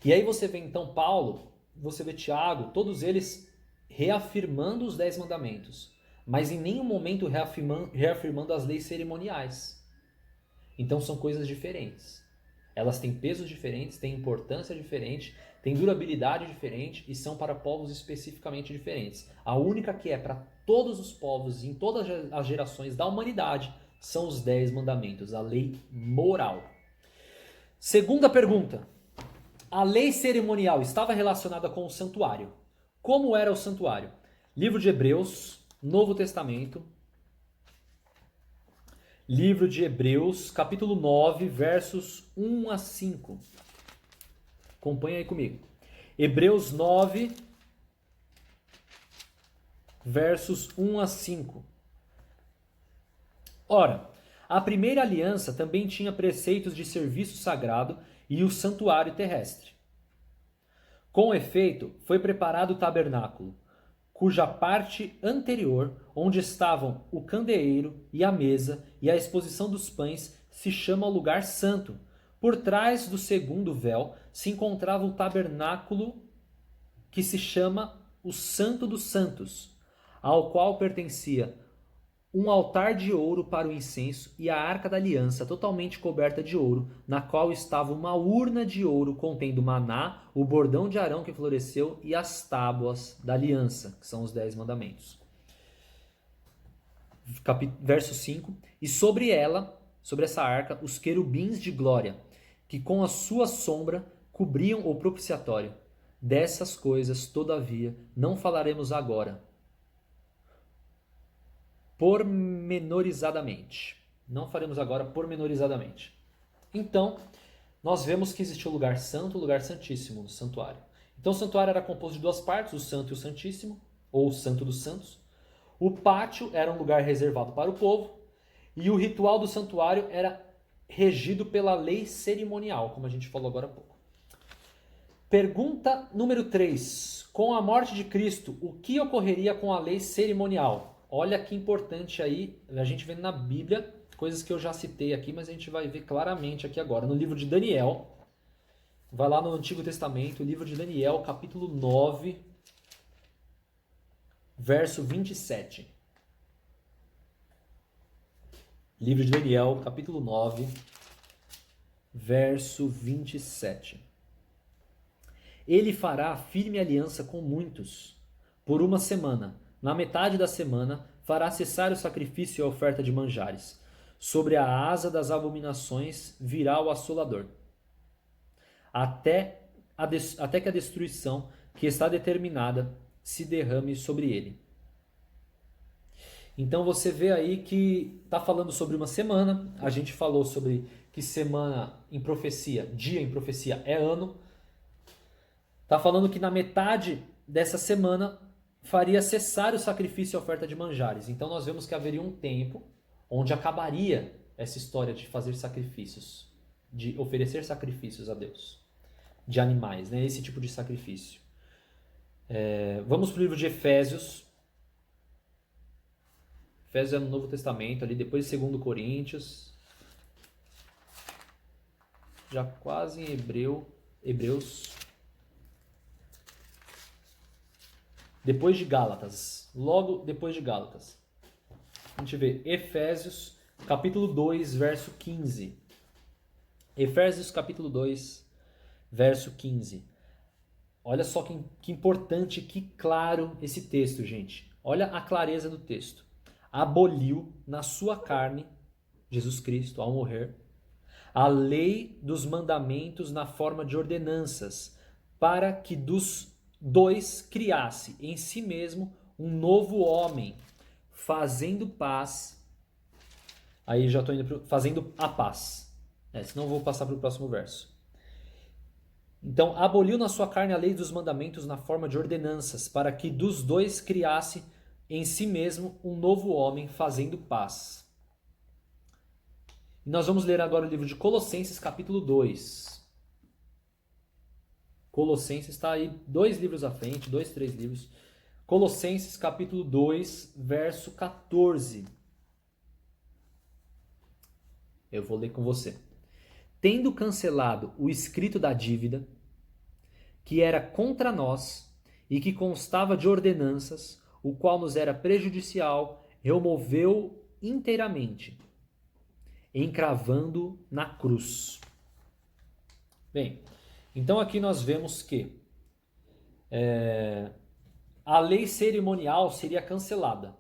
E aí você vê então Paulo, você vê Tiago, todos eles reafirmando os 10 mandamentos, mas em nenhum momento reafirmando as leis cerimoniais. Então são coisas diferentes. Elas têm pesos diferentes, têm importância diferente, têm durabilidade diferente e são para povos especificamente diferentes. A única que é para todos os povos, em todas as gerações da humanidade, são os 10 mandamentos, a lei moral. Segunda pergunta. A lei cerimonial estava relacionada com o santuário. Como era o santuário? Livro de Hebreus, Novo Testamento. Livro de Hebreus, capítulo 9, versos 1 a 5. Acompanha aí comigo. Hebreus 9, versos 1 a 5. Ora, a primeira aliança também tinha preceitos de serviço sagrado e o santuário terrestre. Com efeito, foi preparado o tabernáculo, cuja parte anterior, onde estavam o candeeiro e a mesa e a exposição dos pães, se chama lugar santo. Por trás do segundo véu se encontrava o tabernáculo que se chama o Santo dos Santos, ao qual pertencia um altar de ouro para o incenso e a arca da aliança totalmente coberta de ouro, na qual estava uma urna de ouro contendo maná, o bordão de Arão que floresceu e as tábuas da aliança, que são os 10 mandamentos. Verso 5. E sobre ela, sobre essa arca, os querubins de glória, que com a sua sombra cobriam o propiciatório. Dessas coisas, todavia, não falaremos agora, pormenorizadamente. Não faremos agora pormenorizadamente. Então, nós vemos que existe o lugar santo e o lugar santíssimo no santuário. Então, o santuário era composto de 2 partes, o santo e o santíssimo, ou o santo dos santos. O pátio era um lugar reservado para o povo, e o ritual do santuário era regido pela lei cerimonial, como a gente falou agora há pouco. Pergunta número 3. Com a morte de Cristo, o que ocorreria com a lei cerimonial? Olha que importante aí, a gente vê na Bíblia, coisas que eu já citei aqui, mas a gente vai ver claramente aqui agora. No livro de Daniel, vai lá no Antigo Testamento, livro de Daniel, capítulo 9, verso 27. Livro de Daniel, capítulo 9, verso 27. Ele fará firme aliança com muitos, por 1 semana. Na metade da semana, fará cessar o sacrifício e a oferta de manjares. Sobre a asa das abominações virá o assolador, até que a destruição que está determinada se derrame sobre ele. Então você vê aí que está falando sobre uma semana. A gente falou sobre que semana em profecia, dia em profecia é ano. Está falando que na metade dessa semana faria cessar o sacrifício e a oferta de manjares. Então nós vemos que haveria um tempo onde acabaria essa história de fazer sacrifícios, de oferecer sacrifícios a Deus, de animais, né? Esse tipo de sacrifício. Vamos para o livro de Efésios. Efésios é no Novo Testamento, ali depois de 2 Coríntios. Já quase em Hebreus. Depois de Gálatas. Logo depois de Gálatas. A gente vê Efésios, capítulo 2, verso 15. Efésios, capítulo 2, verso 15. Olha só que importante, que claro esse texto, gente. Olha a clareza do texto. Aboliu na sua carne, Jesus Cristo, ao morrer, a lei dos mandamentos na forma de ordenanças, para que dos dois criasse em si mesmo um novo homem, fazendo paz. Aí já estou indo fazendo a paz. Senão eu vou passar para o próximo verso. Então, aboliu na sua carne a lei dos mandamentos na forma de ordenanças, para que dos dois criasse em si mesmo um novo homem, fazendo paz. E nós vamos ler agora o livro de Colossenses, capítulo 2. Colossenses está aí 2 livros à frente, 2, 3 livros. Colossenses, capítulo 2, verso 14. Eu vou ler com você. Tendo cancelado o escrito da dívida, que era contra nós e que constava de ordenanças, o qual nos era prejudicial, removeu inteiramente, encravando na cruz. Bem, então aqui nós vemos que a lei cerimonial seria cancelada,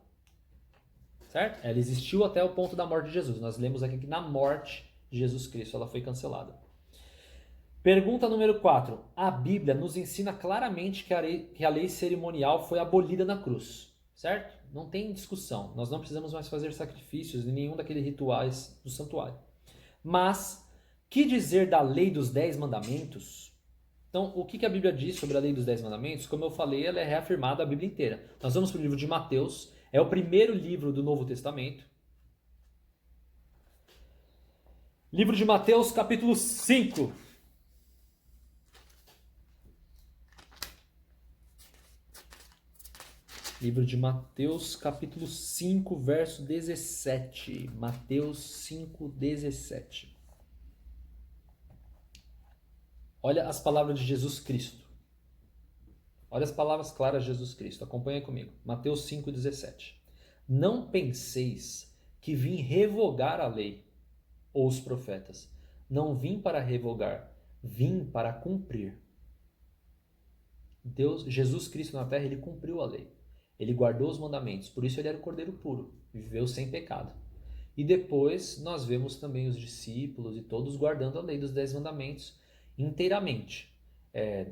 certo? Ela existiu até o ponto da morte de Jesus. Nós lemos aqui que na morte de Jesus Cristo ela foi cancelada. Pergunta número 4. A Bíblia nos ensina claramente que a lei cerimonial foi abolida na cruz, certo? Não tem discussão. Nós não precisamos mais fazer sacrifícios em nenhum daqueles rituais do santuário. Mas, que dizer da lei dos 10 mandamentos? Então, o que a Bíblia diz sobre a lei dos 10 mandamentos? Como eu falei, ela é reafirmada a Bíblia inteira. Nós vamos para o livro de Mateus. É o primeiro livro do Novo Testamento. Livro de Mateus, capítulo 5. Livro de Mateus, capítulo 5, verso 17. Mateus 5, 17. Olha as palavras de Jesus Cristo. Olha as palavras claras de Jesus Cristo. Acompanha comigo. Mateus 5, 17. Não penseis que vim revogar a lei ou os profetas. Não vim para revogar, vim para cumprir. Jesus Cristo na terra, ele cumpriu a lei. Ele guardou os mandamentos, por isso ele era o Cordeiro puro, viveu sem pecado. E depois nós vemos também os discípulos e todos guardando a lei dos 10 mandamentos inteiramente.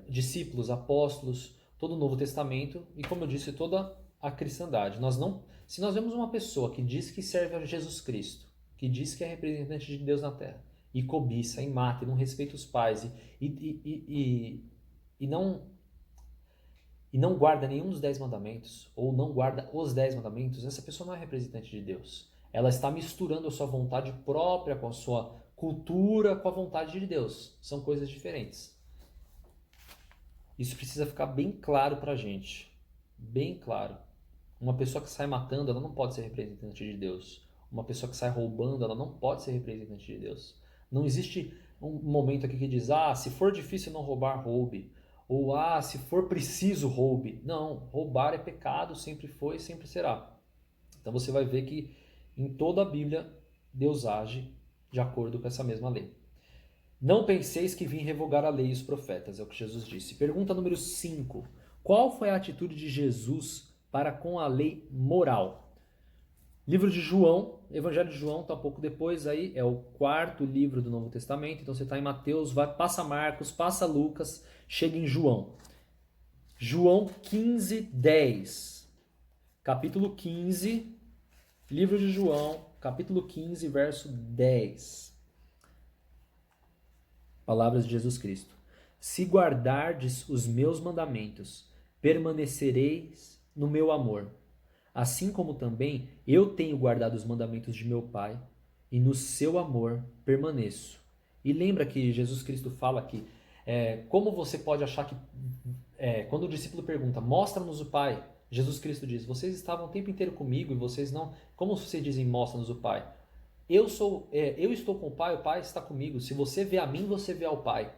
Discípulos, apóstolos, todo o Novo Testamento e, como eu disse, toda a cristandade. Se nós vemos uma pessoa que diz que serve a Jesus Cristo, que diz que é representante de Deus na terra, e cobiça, e mata, e não respeita os pais, e não guarda nenhum dos 10 mandamentos, ou não guarda os 10 mandamentos, essa pessoa não é representante de Deus. Ela está misturando a sua vontade própria com a sua cultura, com a vontade de Deus. São coisas diferentes. Isso precisa ficar bem claro pra gente. Bem claro. Uma pessoa que sai matando, ela não pode ser representante de Deus. Uma pessoa que sai roubando, ela não pode ser representante de Deus. Não existe um momento aqui que diz, se for difícil não roubar, roube. Ou, se for preciso, roube. Não, roubar é pecado, sempre foi e sempre será. Então você vai ver que em toda a Bíblia, Deus age de acordo com essa mesma lei. Não penseis que vim revogar a lei e os profetas, é o que Jesus disse. Pergunta número 5. Qual foi a atitude de Jesus para com a lei moral? Livro de João, Evangelho de João, está um pouco depois aí, é o 4º livro do Novo Testamento. Então você está em Mateus, passa Marcos, passa Lucas, chega em João. João 15, 10. Capítulo 15, livro de João, capítulo 15, verso 10. Palavras de Jesus Cristo. Se guardardes os meus mandamentos, permanecereis no meu amor. Assim como também eu tenho guardado os mandamentos de meu Pai, e no seu amor permaneço. E lembra que Jesus Cristo fala que como você pode achar que... quando o discípulo pergunta, mostra-nos o Pai, Jesus Cristo diz, vocês estavam o tempo inteiro comigo e vocês não... Como vocês dizem, mostra-nos o Pai? Eu estou com o Pai está comigo. Se você vê a mim, você vê ao Pai.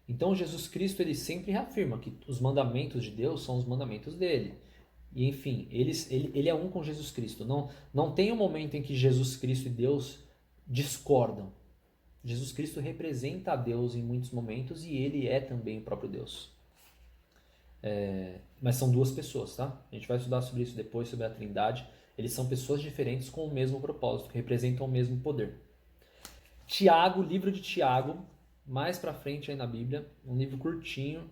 Então Jesus Cristo ele sempre reafirma que os mandamentos de Deus são os mandamentos dele. E enfim, ele é um com Jesus Cristo. Não tem um momento em que Jesus Cristo e Deus discordam. Jesus Cristo representa a Deus em muitos momentos e ele é também o próprio Deus. Mas são duas pessoas, tá? A gente vai estudar sobre isso depois, sobre a Trindade. Eles são pessoas diferentes com o mesmo propósito, que representam o mesmo poder. Tiago, livro de Tiago, mais pra frente aí na Bíblia, um livro curtinho.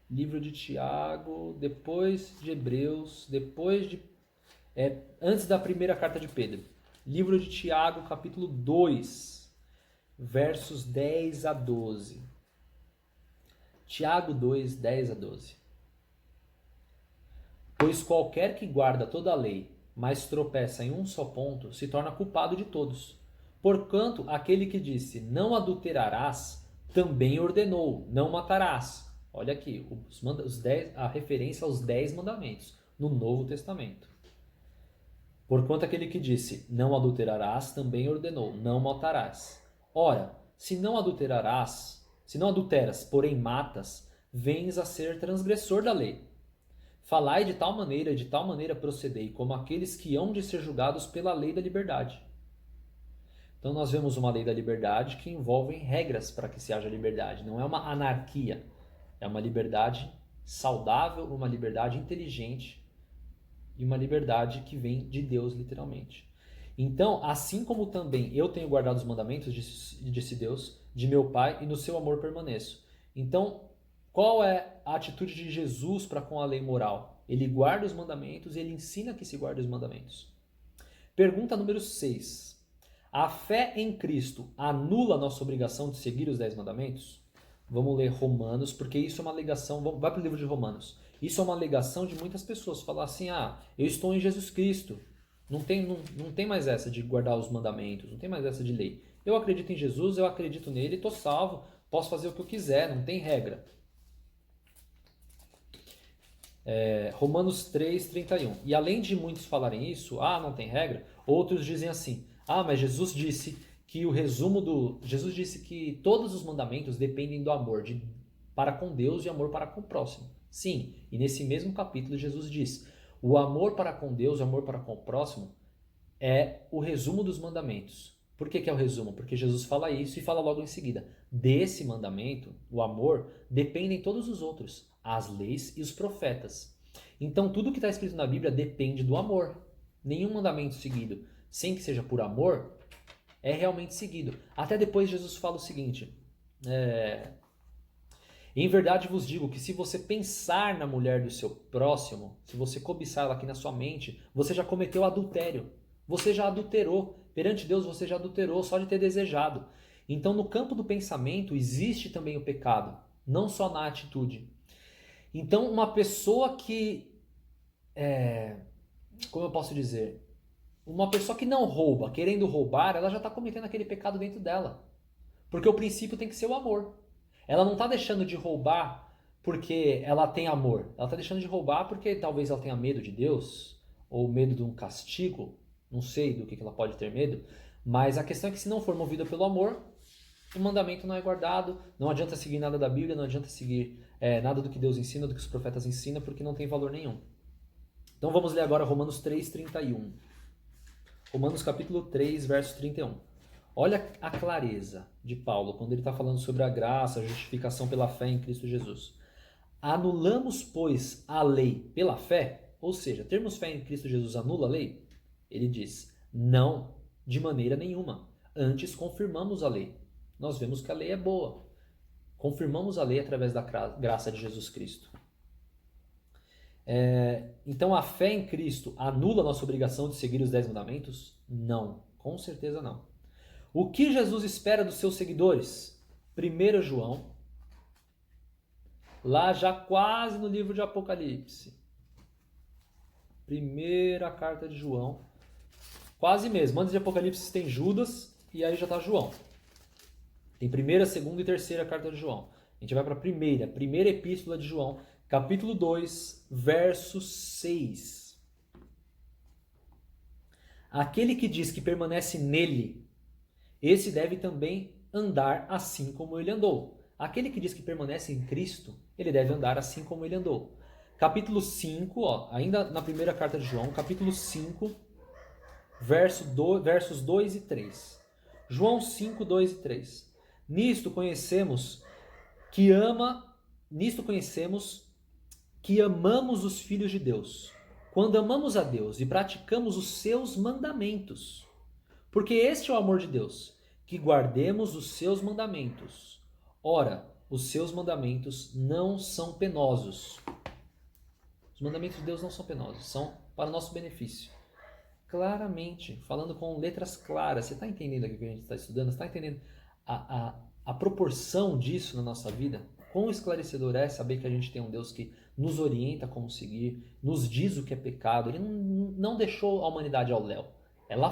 Livro de Tiago, depois de Hebreus, antes da primeira carta de Pedro. Livro de Tiago, capítulo 2, versos 10 a 12. Tiago 2, 10 a 12. Pois qualquer que guarda toda a lei, mas tropeça em um só ponto, se torna culpado de todos. Porquanto aquele que disse, não adulterarás, também ordenou, não matarás. Olha aqui, a referência aos 10 mandamentos no Novo Testamento. Porquanto aquele que disse, não adulterarás, também ordenou, não matarás. Ora, se não adulteras, porém matas, vens a ser transgressor da lei. Falai de tal maneira e de tal maneira procedei, como aqueles que hão de ser julgados pela lei da liberdade. Então nós vemos uma lei da liberdade que envolve regras para que se haja liberdade. Não é uma anarquia, é uma liberdade saudável, uma liberdade inteligente e uma liberdade que vem de Deus, literalmente. Então, assim como também eu tenho guardado os mandamentos, disse Deus, de meu Pai, e no seu amor permaneço. Então, qual é a atitude de Jesus para com a lei moral? Ele guarda os mandamentos e ele ensina que se guarde os mandamentos. Pergunta número 6. A fé em Cristo anula a nossa obrigação de seguir os 10 mandamentos? Vamos ler Romanos, porque isso é uma alegação. Vai para o livro de Romanos. Isso é uma alegação de muitas pessoas. Falar assim, eu estou em Jesus Cristo. Não tem mais essa de guardar os mandamentos, não tem mais essa de lei. Eu acredito em Jesus, eu acredito nele, estou salvo, posso fazer o que eu quiser, não tem regra. Romanos 3, 31. E além de muitos falarem isso, não tem regra, outros dizem assim, mas Jesus disse que Jesus disse que todos os mandamentos dependem do amor para com Deus e amor para com o próximo. Sim, e nesse mesmo capítulo Jesus diz, o amor para com Deus e o amor para com o próximo é o resumo dos mandamentos. Por que é o resumo? Porque Jesus fala isso e fala logo em seguida. Desse mandamento, o amor, dependem todos os outros, as leis e os profetas. Então tudo que está escrito na Bíblia depende do amor. Nenhum mandamento seguido, sem que seja por amor, é realmente seguido. Até depois Jesus fala o seguinte, em verdade vos digo que se você pensar na mulher do seu próximo, se você cobiçar ela aqui na sua mente, você já cometeu adultério. Você já adulterou. Perante Deus você já adulterou só de ter desejado. Então no campo do pensamento existe também o pecado, não só na atitude. Então uma pessoa que... como eu posso dizer? Uma pessoa que não rouba, querendo roubar, ela já está cometendo aquele pecado dentro dela. Porque o princípio tem que ser o amor. Ela não está deixando de roubar porque ela tem amor. Ela está deixando de roubar porque talvez ela tenha medo de Deus, ou medo de um castigo, não sei do que ela pode ter medo, mas a questão é que se não for movida pelo amor, o mandamento não é guardado, não adianta seguir nada da Bíblia, não adianta seguir nada do que Deus ensina, do que os profetas ensinam, porque não tem valor nenhum. Então vamos ler agora Romanos 3, 31. Romanos capítulo 3, verso 31. Olha a clareza de Paulo quando ele está falando sobre a graça, a justificação pela fé em Cristo Jesus. Anulamos, pois, a lei pela fé? Ou seja, termos fé em Cristo Jesus anula a lei? Ele diz, não, de maneira nenhuma. Antes confirmamos a lei. Nós vemos que a lei é boa. Confirmamos a lei através da graça de Jesus Cristo. Então a fé em Cristo anula a nossa obrigação de seguir os 10 mandamentos? Não, com certeza não. O que Jesus espera dos seus seguidores? 1 João, lá já quase no livro de Apocalipse. Primeira carta de João, quase mesmo. Antes de Apocalipse tem Judas e aí já está João. Tem primeira, segunda e terceira carta de João. A gente vai para a primeira epístola de João, capítulo 2, verso 6. Aquele que diz que permanece nele, esse deve também andar assim como ele andou. Aquele que diz que permanece em Cristo, ele deve andar assim como ele andou. Capítulo 5, ainda na primeira carta de João, capítulo 5, versos 2 e 3. João 5, 2 e 3. Nisto conhecemos que amamos os filhos de Deus, quando amamos a Deus e praticamos os seus mandamentos. Porque este é o amor de Deus, que guardemos os seus mandamentos. Ora, os seus mandamentos não são penosos. Os mandamentos de Deus não são penosos, são para o nosso benefício. Claramente, falando com letras claras, você está entendendo aqui o que a gente está estudando? Você está entendendo a proporção disso na nossa vida? Quão esclarecedor é saber que a gente tem um Deus que nos orienta como seguir, nos diz o que é pecado. Ele não deixou a humanidade ao léu.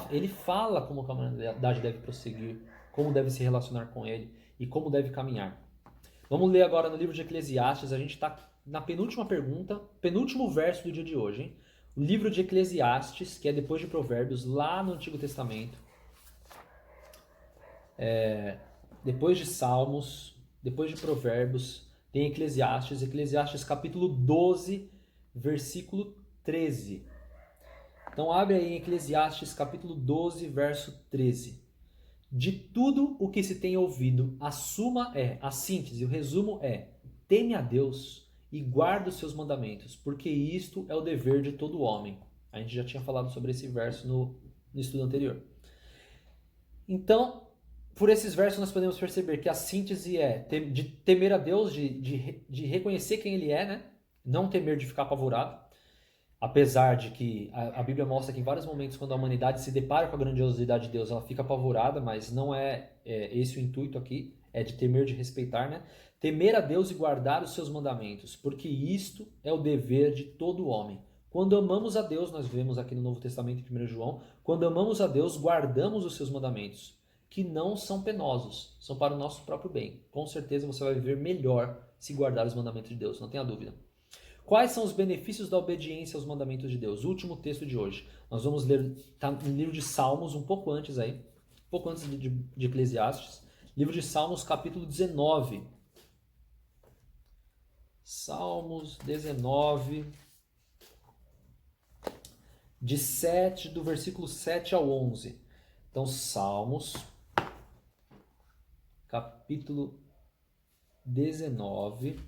Ele fala como a humanidade deve prosseguir, como deve se relacionar com ele e como deve caminhar. Vamos ler agora no livro de Eclesiastes. A gente está na penúltima pergunta, penúltimo verso do dia de hoje, hein? O livro de Eclesiastes, que é depois de Provérbios, lá no Antigo Testamento. Depois de Salmos, depois de Provérbios, tem Eclesiastes. Eclesiastes capítulo 12, versículo 13. Então abre aí em Eclesiastes capítulo 12, verso 13. De tudo o que se tem ouvido, a síntese, o resumo é: teme a Deus e guarda os seus mandamentos, porque isto é o dever de todo homem. A gente já tinha falado sobre esse verso no estudo anterior. Então, por esses versos nós podemos perceber que a síntese é de temer a Deus, de reconhecer quem Ele é, né? Não temer de ficar apavorado. Apesar de que a Bíblia mostra que em vários momentos, quando a humanidade se depara com a grandiosidade de Deus, ela fica apavorada, mas não é esse o intuito aqui, é de temer, de respeitar, né? Temer a Deus e guardar os seus mandamentos, porque isto é o dever de todo homem. Quando amamos a Deus, nós vemos aqui no Novo Testamento, em 1 João, quando amamos a Deus, guardamos os seus mandamentos, que não são penosos, são para o nosso próprio bem. Com certeza você vai viver melhor se guardar os mandamentos de Deus, não tenha dúvida. Quais são os benefícios da obediência aos mandamentos de Deus? O último texto de hoje. Nós vamos ler, está no livro de Salmos, um pouco antes de Eclesiastes. Livro de Salmos, capítulo 19. Salmos 19, do versículo 7 ao 11. Então, Salmos, capítulo 19.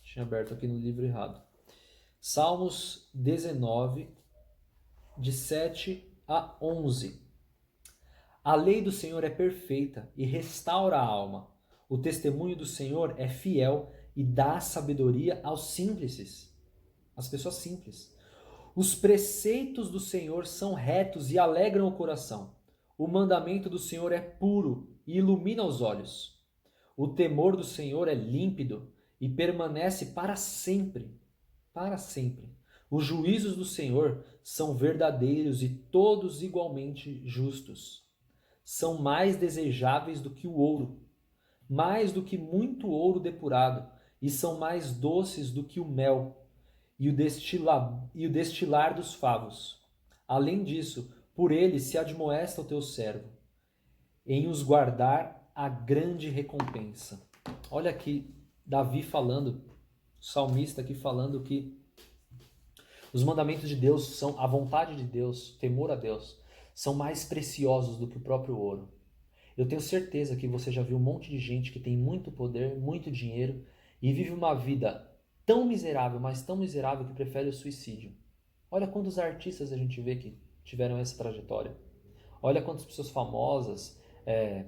Tinha aberto aqui no livro errado. Salmos 19, de 7 a 11. A lei do Senhor é perfeita e restaura a alma. O testemunho do Senhor é fiel e dá sabedoria aos simples, às pessoas simples. Os preceitos do Senhor são retos e alegram o coração. O mandamento do Senhor é puro e ilumina os olhos. O temor do Senhor é límpido e permanece para sempre. Para sempre. Os juízos do Senhor são verdadeiros e todos igualmente justos. São mais desejáveis do que o ouro, mais do que muito ouro depurado, e são mais doces do que o mel e o destilar dos favos. Além disso, por ele se admoesta o teu servo, em os guardar a grande recompensa. Olha aqui, Davi falando, o salmista aqui falando que os mandamentos de Deus são a vontade de Deus, temor a Deus, são mais preciosos do que o próprio ouro. Eu tenho certeza que você já viu um monte de gente que tem muito poder, muito dinheiro e vive uma vida tão miserável, mas tão miserável que prefere o suicídio. Olha quantos artistas a gente vê que tiveram essa trajetória. Olha quantas pessoas famosas,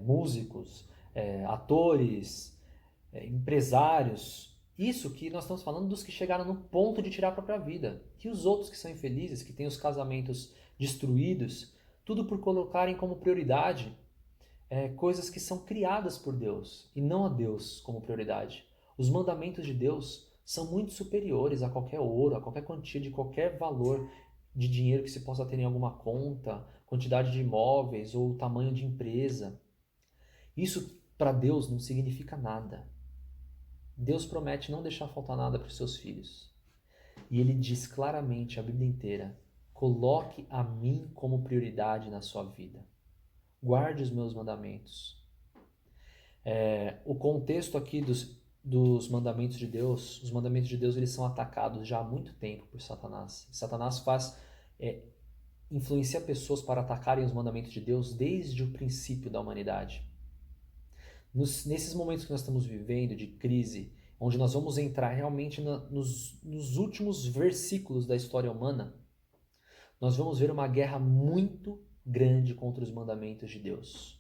músicos, atores, empresários. Isso que nós estamos falando dos que chegaram no ponto de tirar a própria vida. E os outros que são infelizes, que têm os casamentos destruídos, tudo por colocarem como prioridade coisas que são criadas por Deus e não a Deus como prioridade. Os mandamentos de Deus são muito superiores a qualquer ouro, a qualquer quantia de qualquer valor de dinheiro que se possa ter em alguma conta, quantidade de imóveis ou tamanho de empresa. Isso para Deus não significa nada. Deus promete não deixar faltar nada para os seus filhos. E ele diz claramente a Bíblia inteira: coloque a mim como prioridade na sua vida. Guarde os meus mandamentos. O contexto aqui dos mandamentos de Deus, os mandamentos de Deus eles são atacados já há muito tempo por Satanás. Satanás influencia pessoas para atacarem os mandamentos de Deus desde o princípio da humanidade. Nesses momentos que nós estamos vivendo de crise, onde nós vamos entrar realmente nos últimos versículos da história humana, nós vamos ver uma guerra muito grande contra os mandamentos de Deus.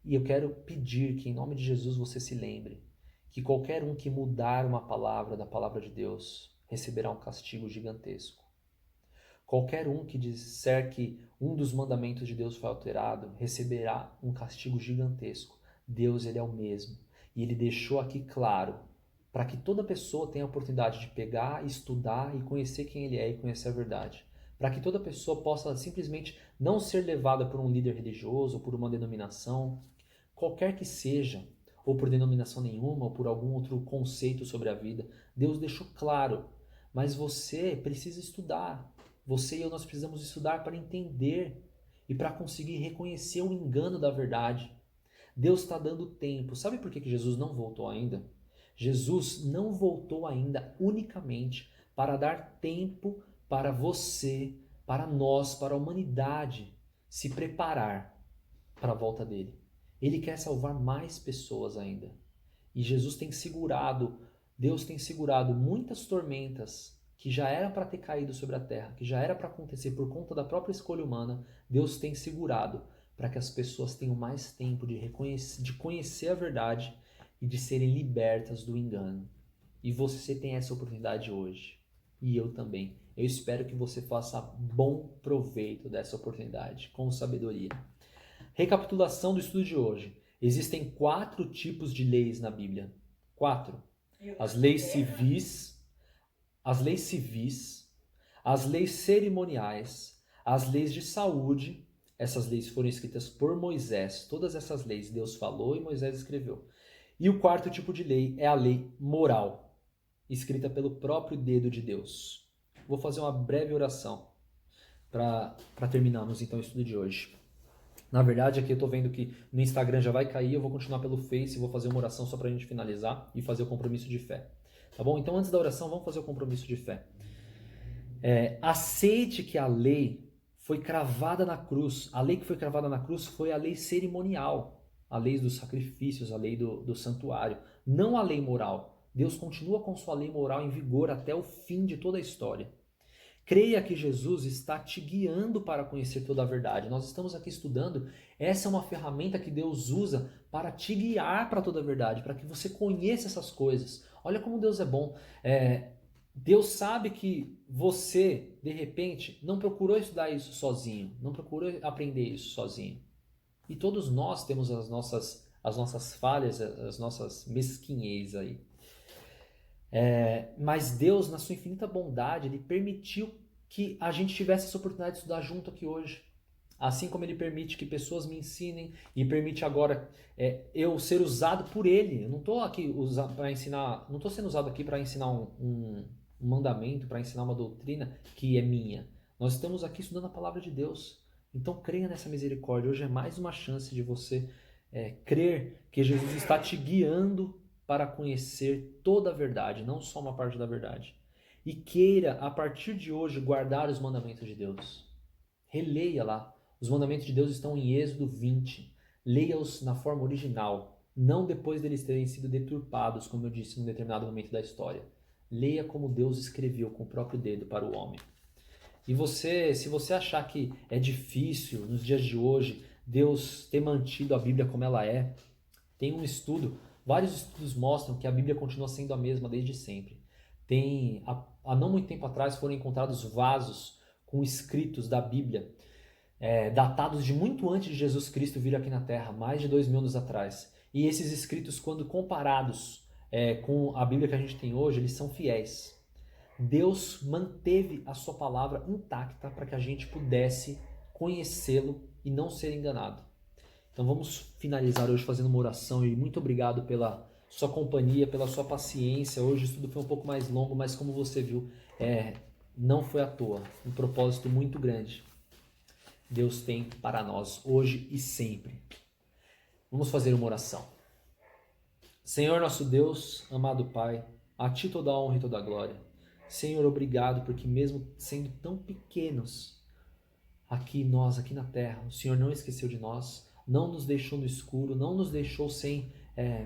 E eu quero pedir que em nome de Jesus você se lembre que qualquer um que mudar uma palavra da palavra de Deus receberá um castigo gigantesco. Qualquer um que disser que um dos mandamentos de Deus foi alterado receberá um castigo gigantesco. Deus, ele é o mesmo. E ele deixou aqui claro para que toda pessoa tenha a oportunidade de pegar, estudar e conhecer quem ele é e conhecer a verdade. Para que toda pessoa possa simplesmente não ser levada por um líder religioso, ou por uma denominação, qualquer que seja, ou por denominação nenhuma, ou por algum outro conceito sobre a vida. Deus deixou claro, mas você precisa estudar. Você e eu, nós precisamos estudar para entender e para conseguir reconhecer o engano da verdade. Deus está dando tempo. Sabe por que Jesus não voltou ainda? Jesus não voltou ainda unicamente para dar tempo para você, para nós, para a humanidade se preparar para a volta dele. Ele quer salvar mais pessoas ainda. E Jesus tem segurado, Deus tem segurado muitas tormentas que já era para ter caído sobre a terra, que já era para acontecer por conta da própria escolha humana. Deus tem segurado para que as pessoas tenham mais tempo de conhecer a verdade e de serem libertas do engano. E você tem essa oportunidade hoje. E eu também. Eu espero que você faça bom proveito dessa oportunidade, com sabedoria. Recapitulação do estudo de hoje. Existem 4 tipos de leis na Bíblia. 4. As leis civis, as leis cerimoniais, as leis de saúde. Essas leis foram escritas por Moisés. Todas essas leis Deus falou e Moisés escreveu. E o 4º tipo de lei é a lei moral, escrita pelo próprio dedo de Deus. Vou fazer uma breve oração para terminarmos então o estudo de hoje. Na verdade, aqui eu estou vendo que no Instagram já vai cair, eu vou continuar pelo Face e vou fazer uma oração só para a gente finalizar e fazer o compromisso de fé. Tá bom? Então, antes da oração, vamos fazer o compromisso de fé. Aceite que a lei foi cravada na cruz. A lei que foi cravada na cruz foi a lei cerimonial, a lei dos sacrifícios, a lei do santuário, não a lei moral. Deus continua com sua lei moral em vigor até o fim de toda a história. Creia que Jesus está te guiando para conhecer toda a verdade. Nós estamos aqui estudando. Essa é uma ferramenta que Deus usa para te guiar para toda a verdade, para que você conheça essas coisas. Olha como Deus é bom. Deus sabe que você, de repente, não procurou estudar isso sozinho, não procurou aprender isso sozinho. E todos nós temos as nossas falhas, as nossas mesquinhez aí. Mas Deus, na sua infinita bondade, Ele permitiu que a gente tivesse essa oportunidade de estudar junto aqui hoje. Assim como Ele permite que pessoas me ensinem e permite agora eu ser usado por Ele. Eu não estou aqui para ensinar, não estou sendo usado aqui para ensinar um mandamento, para ensinar uma doutrina que é minha. Nós estamos aqui estudando a palavra de Deus. Então creia nessa misericórdia. Hoje é mais uma chance de você crer que Jesus está te guiando para conhecer toda a verdade, não só uma parte da verdade. E queira, a partir de hoje, guardar os mandamentos de Deus. Releia lá. Os mandamentos de Deus estão em Êxodo 20. Leia-os na forma original, não depois deles terem sido deturpados, como eu disse, em um determinado momento da história. Leia como Deus escreveu com o próprio dedo para o homem. E se você achar que é difícil, nos dias de hoje, Deus ter mantido a Bíblia como ela é, tem um estudo. Vários estudos mostram que a Bíblia continua sendo a mesma desde sempre. Há não muito tempo atrás foram encontrados vasos com escritos da Bíblia, datados de muito antes de Jesus Cristo vir aqui na Terra, mais de 2000 anos atrás. E esses escritos, quando comparados com a Bíblia que a gente tem hoje, eles são fiéis. Deus manteve a sua palavra intacta para que a gente pudesse conhecê-lo e não ser enganado. Então vamos finalizar hoje fazendo uma oração e muito obrigado pela sua companhia, pela sua paciência. Hoje o estudo foi um pouco mais longo, mas como você viu, não foi à toa. Um propósito muito grande Deus tem para nós hoje e sempre. Vamos fazer uma oração. Senhor nosso Deus, amado Pai, a Ti toda a honra e toda a glória. Senhor, obrigado porque mesmo sendo tão pequenos, aqui na terra, o Senhor não esqueceu de nós, não nos deixou no escuro, não nos deixou sem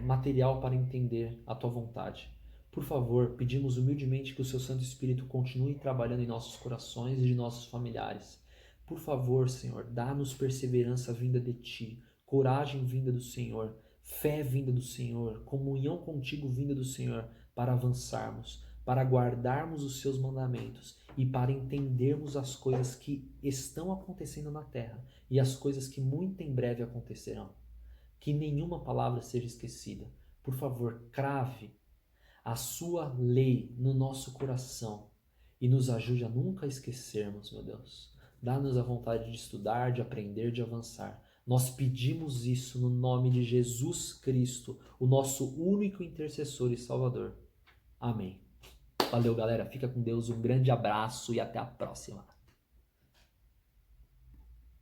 material para entender a Tua vontade. Por favor, pedimos humildemente que o Seu Santo Espírito continue trabalhando em nossos corações e de nossos familiares. Por favor, Senhor, dá-nos perseverança vinda de Ti, coragem vinda do Senhor, fé vinda do Senhor, comunhão contigo vinda do Senhor, para avançarmos, para guardarmos os Seus mandamentos e para entendermos as coisas que estão acontecendo na terra e as coisas que muito em breve acontecerão. Que nenhuma palavra seja esquecida. Por favor, crave a Sua lei no nosso coração e nos ajude a nunca esquecermos, meu Deus. Dá-nos a vontade de estudar, de aprender, de avançar. Nós pedimos isso no nome de Jesus Cristo, o nosso único intercessor e Salvador. Amém. Valeu, galera. Fica com Deus. Um grande abraço e até a próxima.